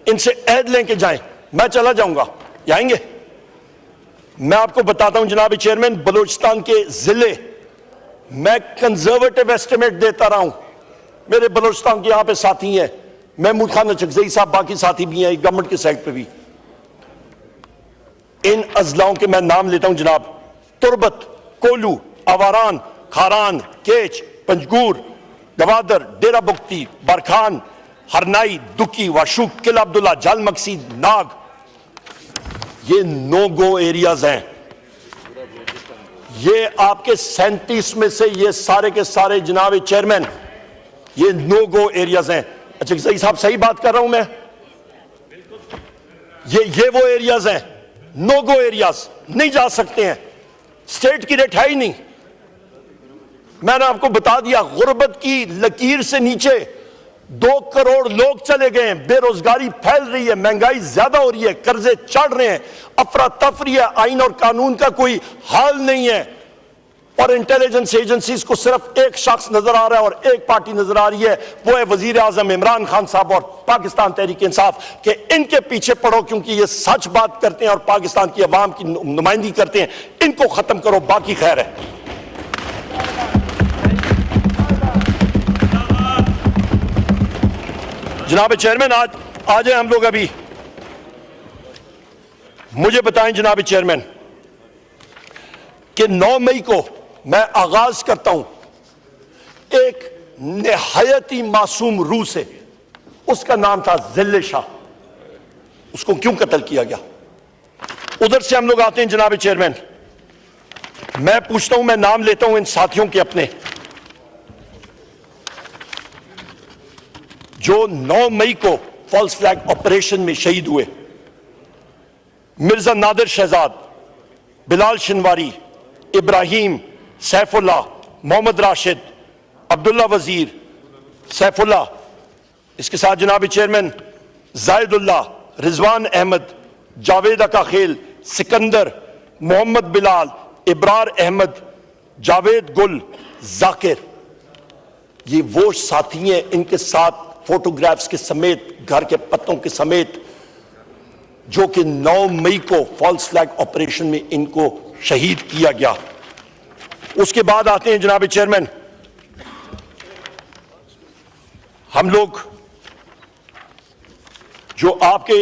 इनसे ऐड लेके जाएं, मैं चला जाऊंगा, आएंगे? मैं आपको बताता हूं जनाब चेयरमैन, बलूचिस्तान के जिले मैं कंजर्वेटिव एस्टिमेट देता रहा हूं, मेरे बलूचिस्तान के यहां पे साथी हैं, महमूद खान चकजई साहब, बाकी साथी भी हैं गवर्नमेंट के साइड पे भी। इन अजलाओं के मैं नाम लेता हूं जनाब, तुरबत, कोलू, आवारान, खारान, केच, पंजगूर, गवादर, डेरा बुख्ती, बरखान, हरनाई, दुकी, वाशुक, किला अब्दुल्ला, जाल मक्सी, नाग, ये नो गो एरियाज हैं। ये आपके 37 में से ये सारे के सारे जनाब चेयरमैन ये नो गो एरियाज हैं। अच्छा सही साहब, सही बात कर रहा हूं मैं? ये वो एरियाज हैं, नो गो एरियाज, नहीं जा सकते हैं, स्टेट की रेट है ही नहीं। मैंने आपको बता दिया, गुर्बत की लकीर से नीचे 2 करोड़ लोग चले गए हैं, बेरोजगारी फैल रही है, महंगाई ज्यादा हो रही है, कर्जे चढ़ रहे हैं, अफरा तफरी है, आइन और कानून का कोई हाल नहीं है, और इंटेलिजेंस एजेंसीज को सिर्फ एक शख्स नजर आ रहा है और एक पार्टी नजर आ रही है, वो है वजीर आजम इमरान खान साहब और पाकिस्तान तहरीक इंसाफ, के इनके पीछे पड़ो क्योंकि ये सच बात करते हैं और पाकिस्तान की अवाम की नुमाइंदगी करते हैं, इनको खत्म करो, बाकी खैर है। जनाब चेयरमैन, आज हम लोग अभी, मुझे बताएं जनाब चेयरमैन कि 9 मई को मैं आगाज करता हूं एक निहायत ही मासूम रूह से, उसका नाम था जिल्ले शाह। उसको क्यों कत्ल किया गया? उधर से हम लोग आते हैं जनाब चेयरमैन, मैं पूछता हूं, मैं नाम लेता हूं इन साथियों के अपने, जो 9 मई को फॉल्स फ्लैग ऑपरेशन में शहीद हुए। मिर्जा नादिर शहजाद, बिलाल शिनवारी, इब्राहिम, सैफुल्लाह, मोहम्मद राशिद, अब्दुल्ला वजीर, सैफुल्लाह, इसके साथ जनाब चेयरमैन जायदुल्लाह, रिजवान अहमद, जावेद अकाखेल, सिकंदर, मोहम्मद बिलाल, इब्रार अहमद, जावेद गुल, जाकिर, ये वो साथी हैं, इनके साथ फोटोग्राफ्स के समेत, घर के पत्तों के समेत, जो कि 9 मई को फॉल्स फ्लैग ऑपरेशन में इनको शहीद किया गया। उसके बाद आते हैं जनाब चेयरमैन, हम लोग जो आपके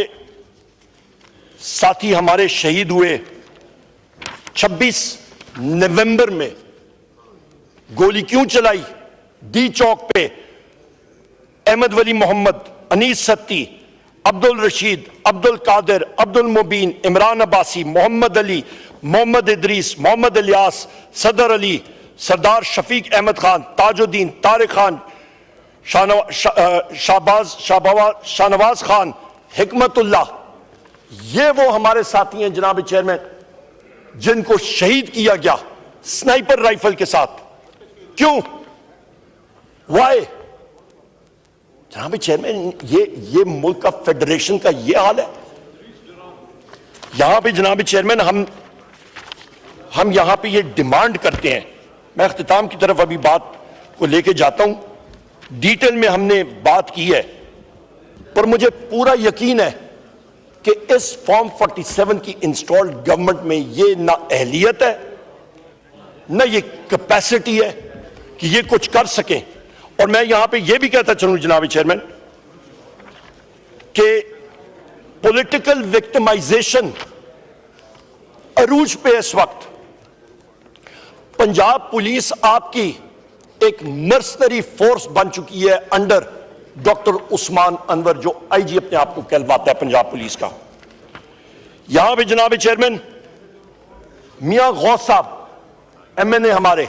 साथी हमारे शहीद हुए 26 नवंबर में, गोली क्यों चलाई? डी चौक पे अहमद वली मोहम्मद, अनीस सत्ती, अब्दुल रशीद, अब्दुल कादिर, अब्दुल मुबीन, इमरान अब्बासी, मोहम्मद अली, मोहम्मद इदरीस, मोहम्मद इलियास, सदर अली, सरदार शफीक अहमद खान, ताजुद्दीन, तारिक खान, शाहनवाज खान, हिकमतुल्लाह, ये वो हमारे साथी हैं जनाब चेयरमैन जिनको शहीद किया गया स्नाइपर राइफल के साथ। क्यों? वाई? जनाब चेयरमैन, ये मुल्क का फेडरेशन का ये हाल है। यहां पे जनाब चेयरमैन हम यहां पे ये डिमांड करते हैं, मैं इख्तिताम की तरफ अभी बात को लेके जाता हूं, डिटेल में हमने बात की है, पर मुझे पूरा यकीन है कि इस फॉर्म 47 की इंस्टॉल्ड गवर्नमेंट में ये ना अहलियत है, ना ये कैपेसिटी है कि ये कुछ कर सकें। और मैं यहां पे ये भी कहता चलूं जनाब चेयरमैन कि पॉलिटिकल विक्टिमाइजेशन अरूज पे इस वक्त पंजाब पुलिस आपकी एक मर्सनरी फोर्स बन चुकी है अंडर डॉक्टर उस्मान अनवर, जो आईजी अपने आप को कहलवाता है पंजाब पुलिस का। यहां पे जनाब चेयरमैन मियां गौस साहब एमएनए हमारे,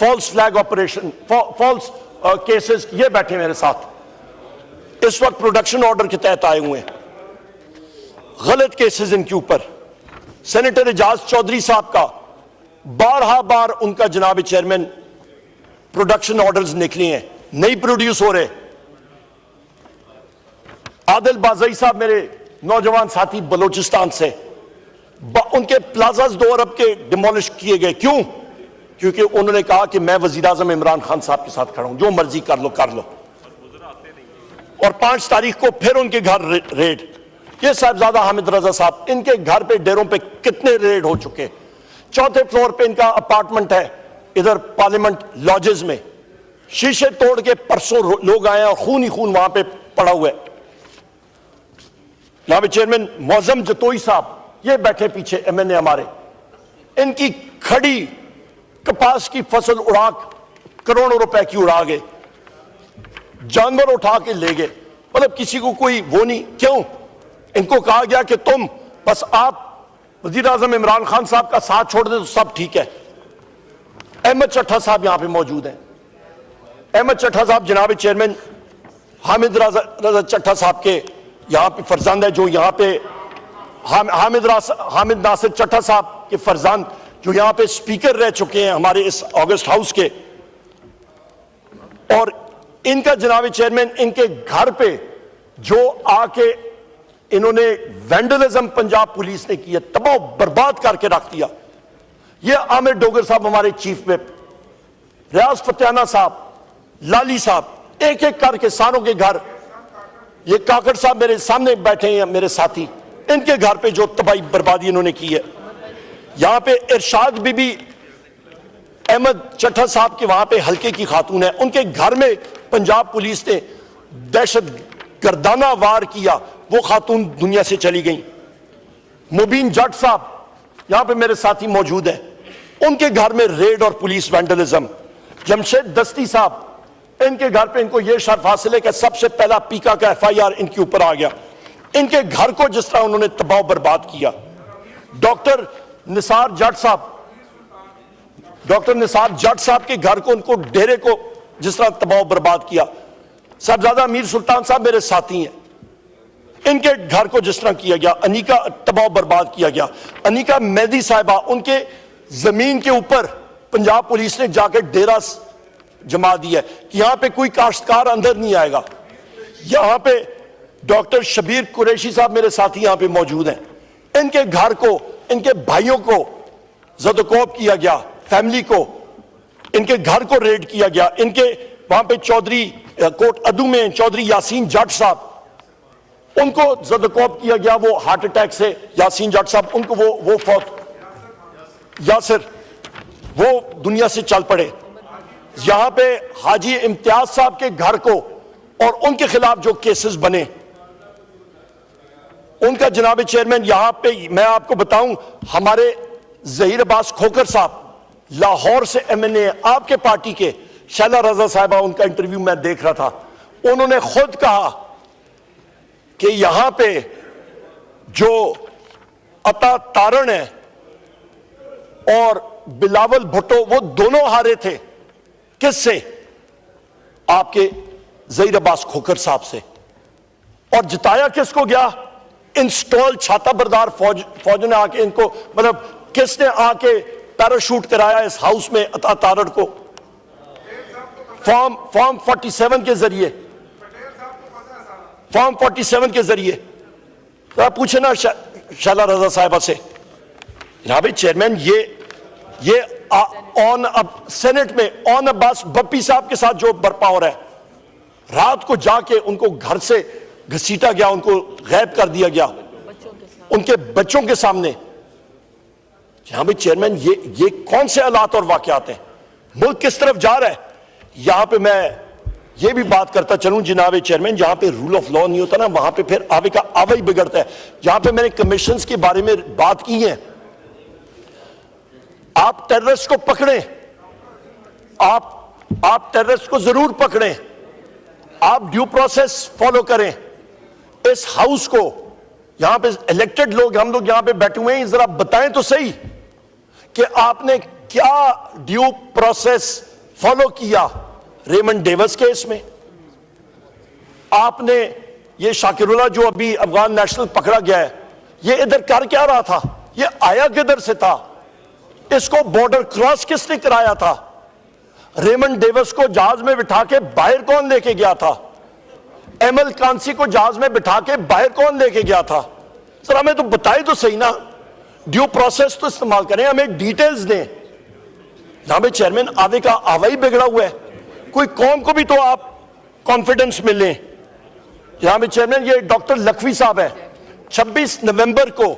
false flag operation, false cases, ये बैठे मेरे साथ, इस वक्त प्रोडक्शन ऑर्डर के तहत आए हुए हैं, गलत केसेस इनके ऊपर। सेनेटर एजाज चौधरी साहब का बार उनका जनाब चेयरमैन प्रोडक्शन ऑर्डर्स निकले हैं, नहीं प्रोड्यूस हो रहे। आदिल बाजई साहब मेरे नौजवान साथी बलोचिस्तान से, उनके प्लाजाज 2 अरब के डिमोलिश किए गए। क्यों? क्योंकि उन्होंने कहा कि मैं वजीर आजम इमरान खान साहब के साथ खड़ा हूं, जो मर्जी कर लो। और 5 तारीख को फिर उनके घर रेड, ये साहिबजादा हामिद रजा साहब, इनके घर पे, डेरों पे कितने रेड हो चुके। 4थे फ्लोर पे इनका अपार्टमेंट है इधर पार्लियामेंट लॉजेस में, शीशे तोड़ के परसों लोग आए और खून ही खून वहां पे पड़ा हुआ है। जनाब चेयरमैन मौजम जतोई साहब, ये बैठे पीछे एमएनए हमारे, इनकी खड़ी कपास की फसल उड़ा, करोड़ों रुपए की उड़ा गए, जानवर उठा के ले गए, मतलब किसी को कोई वो नहीं। क्यों? इनको कहा गया कि तुम बस आप वजीर आजम इमरान खान साहब का साथ छोड़ दे तो सब ठीक है। अहमद चट्ठा साहब यहां पे मौजूद हैं। अहमद चट्ठा साहब जनाब चेयरमैन हामिद रजा चट्ठा साहब के यहां पे फर्जंद है, जो यहां पे हामिद नासिर चट्ठा साहब के फर्जंद, जो यहां पे स्पीकर रह चुके हैं हमारे इस ऑगस्ट हाउस के। और इनका जनाब चेयरमैन, इनके घर पे जो आके इन्होंने वैंडलिज्म पंजाब पुलिस ने किया, तबाह बर्बाद करके रख दिया। ये आमिर डोगर साहब हमारे चीफ विप, रियाज फतेहाना साहब, लाली साहब, एक एक करके सारों के घर, ये काकड़ साहब मेरे सामने बैठे हैं मेरे साथी, इनके घर पे जो तबाही बर्बादी इन्होंने की है। यहां पे इरशाद बीबी अहमद चट्ठा साहब के वहां पे हल्के की खातून है, उनके घर में पंजाब पुलिस ने दहशत गर्दाना वार किया, वो खातून दुनिया से चली गई। मुबीन जट साहब यहां पे मेरे साथी मौजूद हैं, उनके घर में रेड और पुलिस वैंडलिज्म। जमशेद दस्ती साहब, इनके घर पे इनको यह शर्फ हासिल है कि सबसे पहला पीका का FIR इनके ऊपर आ गया। इनके घर को जिस तरह उन्होंने तबाह बर्बाद किया। डॉक्टर निसार जट साहब के घर को, उनको डेरे को जिस तरह तबाह बर्बाद किया। साहबजादा अमीर सुल्तान साहब मेरे साथी हैं, इनके घर को जिस तरह किया गया, अनीका तबाह बर्बाद किया गया। अनीका मेहदी साहिबा, उनके जमीन के ऊपर पंजाब पुलिस ने जाकर डेरा जमा दिया कि यहां पे कोई काश्तकार अंदर नहीं आएगा। यहां पे डॉक्टर शबीर कुरैशी साहब मेरे साथी यहां पे मौजूद हैं, इनके घर को, इनके भाइयों को ज़दकोब किया गया, फैमिली को, इनके घर को रेड किया गया। इनके वहां पे चौधरी कोट अदू में चौधरी यासीन जट साहब, उनको ज़दकोब किया गया, वो हार्ट अटैक से, यासीन जट साहब, उनको वो फौत, यासिर, वो दुनिया से चल पड़े। यहां पे हाजी इम्तियाज साहब के घर को और उनके खिलाफ जो केसेस बने, उनका जनाब चेयरमैन यहां पे मैं आपको बताऊं, हमारे ज़हीर अब्बास खोकर साहब लाहौर से एमएनए, आपके पार्टी के, शैला रजा साहिबा, उनका इंटरव्यू मैं देख रहा था, उन्होंने खुद कहा कि यहां पे जो अता तारण है और बिलावल भुट्टो, वो दोनों हारे थे। किससे? आपके ज़हीर अब्बास खोकर साहब से। और जिताया किसको गया? इंस्टॉल छाता बरदार फौज ने आके इनको, मतलब किसने आके पैराशूट कराया इस हाउस में अता तारण को? फॉर्म 47 के जरिए, फॉर्म 47 के जरिए। तो आप पूछे ना शैला रजा साहिबा से, जनाब चेयरमैन, ये ऑन अब सेनेट में ऑन अब्बास बप्पी साहब के साथ जो बर्पा हो रहा है, रात को जाके उनको घर से घसीटा गया, उनको गायब कर दिया गया उनके बच्चों के सामने। जहां भी चेयरमैन, ये कौन से हालात और वाकयात हैं? मुल्क किस तरफ जा रहा है? यहां पे मैं ये भी बात करता चलूं जनाब चेयरमैन, जहां पे रूल ऑफ लॉ नहीं होता ना, वहां पे फिर आवे का आवा ही बिगड़ता है। जहां पे मैंने कमीशंस के बारे में बात की है, आप टेररिस्ट को पकड़ें, आप टेररिस्ट को जरूर पकड़ें, आप ड्यू प्रोसेस फॉलो करें। इस हाउस को, यहां पे इलेक्टेड लोग, हम लोग यहां पे बैठे हुए हैं, जरा बताएं तो सही कि आपने क्या ड्यू प्रोसेस फॉलो किया रेमंड डेविस केस में। आपने ये शाकिरुल्लाह जो अभी अफगान नेशनल पकड़ा गया है, ये इधर कर क्या रहा था? ये आया किधर से था? इसको बॉर्डर क्रॉस किसने कराया था? रेमंड डेविस को जहाज में बिठा के बाहर कौन लेके गया था? एमएल कांसी को जहाज में बिठा के बाहर कौन लेके गया था? सर हमें तो बताए तो सही ना, ड्यू प्रोसेस तो इस्तेमाल करें, हमें डिटेल्स दें। जहां पे चेयरमैन आवे का आवा ही बिगड़ा हुआ है, कोई कौम को भी तो आप कॉन्फिडेंस मिले। जहां पे चेयरमैन ये डॉक्टर लखवी साहब है, 26 नवंबर को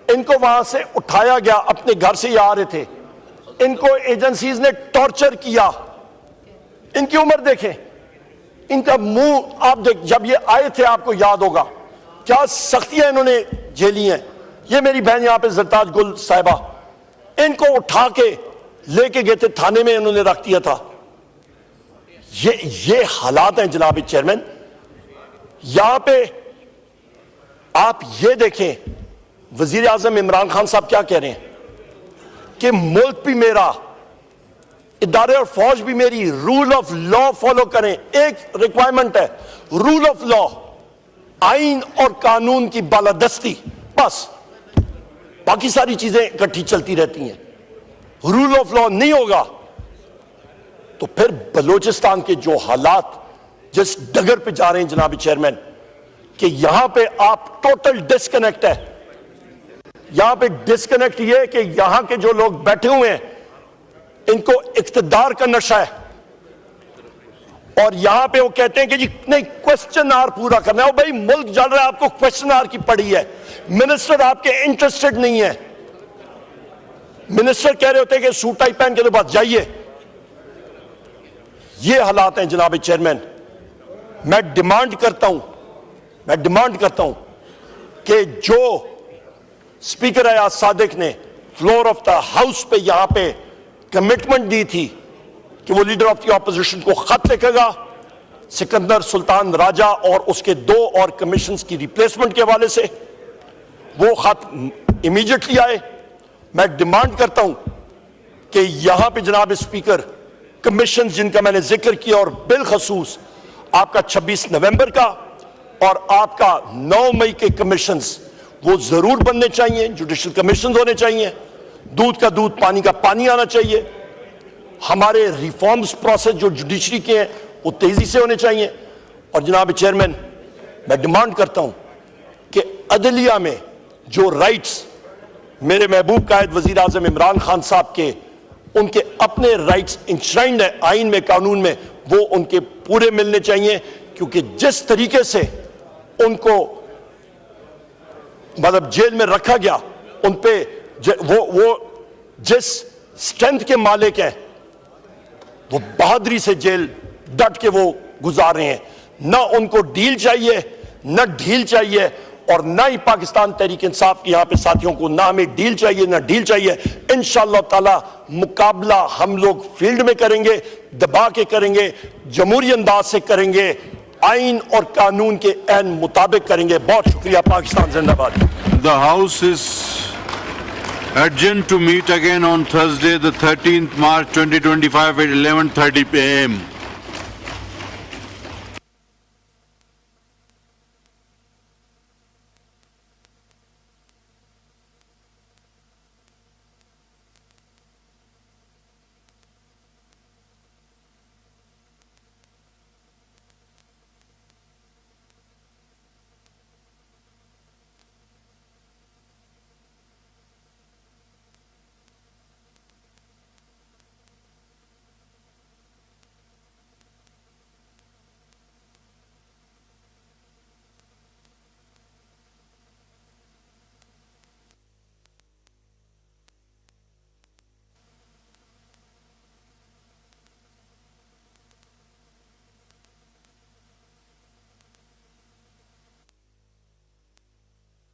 इनको वहां से उठाया गया, अपने घर से आ रहे थे, इनको एजेंसीज ने टॉर्चर किया। इनकी उम्र देखें, इनका मुंह आप देख, जब ये आए थे आपको याद होगा क्या सख्तियां इन्होंने झेली हैं। ये मेरी बहन यहां पे जरताज गुल साहिबा, इनको उठा के लेके गए थे थाने में, इन्होंने रख दिया था। ये हालात हैं जनाब चेयरमैन। यहां पे आप ये देखें, वजीर आजम इमरान खान साहब क्या कह रहे हैं कि मुल्क भी मेरा, इदारे और फौज भी मेरी, रूल ऑफ लॉ फॉलो करें। एक रिक्वायरमेंट है, रूल ऑफ लॉ, आइन और कानून की बालादस्ती, बस बाकी सारी चीजें इकट्ठी चलती रहती हैं। रूल ऑफ लॉ नहीं होगा तो फिर बलोचिस्तान के जो हालात जिस डगर पे जा रहे हैं जनाब चेयरमैन, कि यहां पे आप टोटल डिस्कनेक्ट है। यहां पे डिस्कनेक्ट ये कि यहां के जो लोग बैठे हुए हैं, इनको इख्तिदार का नशा है, और यहां पे वो कहते हैं कि जी नहीं, क्वेश्चन आर पूरा करना है। भाई मुल्क जल रहा है, आपको क्वेश्चन आर की पड़ी है, मिनिस्टर आपके इंटरेस्टेड नहीं है। मिनिस्टर कह रहे होते हैं कि सूट टाई पहन के तो बस जाइए। ये हालात हैं जनाब चेयरमैन। मैं डिमांड करता हूं कि जो स्पीकर अयाज सादिक ने फ्लोर ऑफ द हाउस पे यहां पे कमिटमेंट दी थी कि वो लीडर ऑफ द ऑपोजिशन को खत लिखेगा सिकंदर सुल्तान राजा और उसके 2 और कमीशंस की रिप्लेसमेंट के हवाले से वो खत इमीडिएटली आए। मैं डिमांड करता हूं कि यहां पे जनाब स्पीकर कमीशन जिनका मैंने जिक्र किया और बिलखसूस आपका 26 नवंबर का और आपका 9 मई के कमीशंस वो जरूर बनने चाहिए, जुडिशल कमीशन होने चाहिए, दूध का दूध पानी का पानी आना चाहिए। हमारे रिफॉर्म्स प्रोसेस जो जुडिशरी के हैं वो तेजी से होने चाहिए। और जनाब चेयरमैन, मैं डिमांड करता हूं कि अदलिया में जो राइट्स मेरे महबूब कायद वजीर आजम इमरान खान साहब के उनके अपने राइट्स इंश्राइंड है आइन में, कानून में, वो उनके पूरे मिलने चाहिए। क्योंकि जिस तरीके से उनको मतलब जेल में रखा गया, उन पे वो जिस स्ट्रेंथ के मालिक हैं वो बहादुरी से जेल डट के वो गुजार रहे हैं। ना उनको डील चाहिए, ना ढील चाहिए, और ना ही पाकिस्तान तहरीक इंसाफ के यहां पे साथियों को ना हमें डील चाहिए ना ढील चाहिए। इंशाअल्लाह ताला मुकाबला हम लोग फील्ड में करेंगे, दबा के करेंगे, जमहूरी अंदाज से करेंगे, आइन और कानून के ऐन मुताबिक करेंगे। बहुत शुक्रिया। पाकिस्तान जिंदाबाद। The House is adjourned to meet again on Thursday, the 13th March 2025 at 11:30 p.m.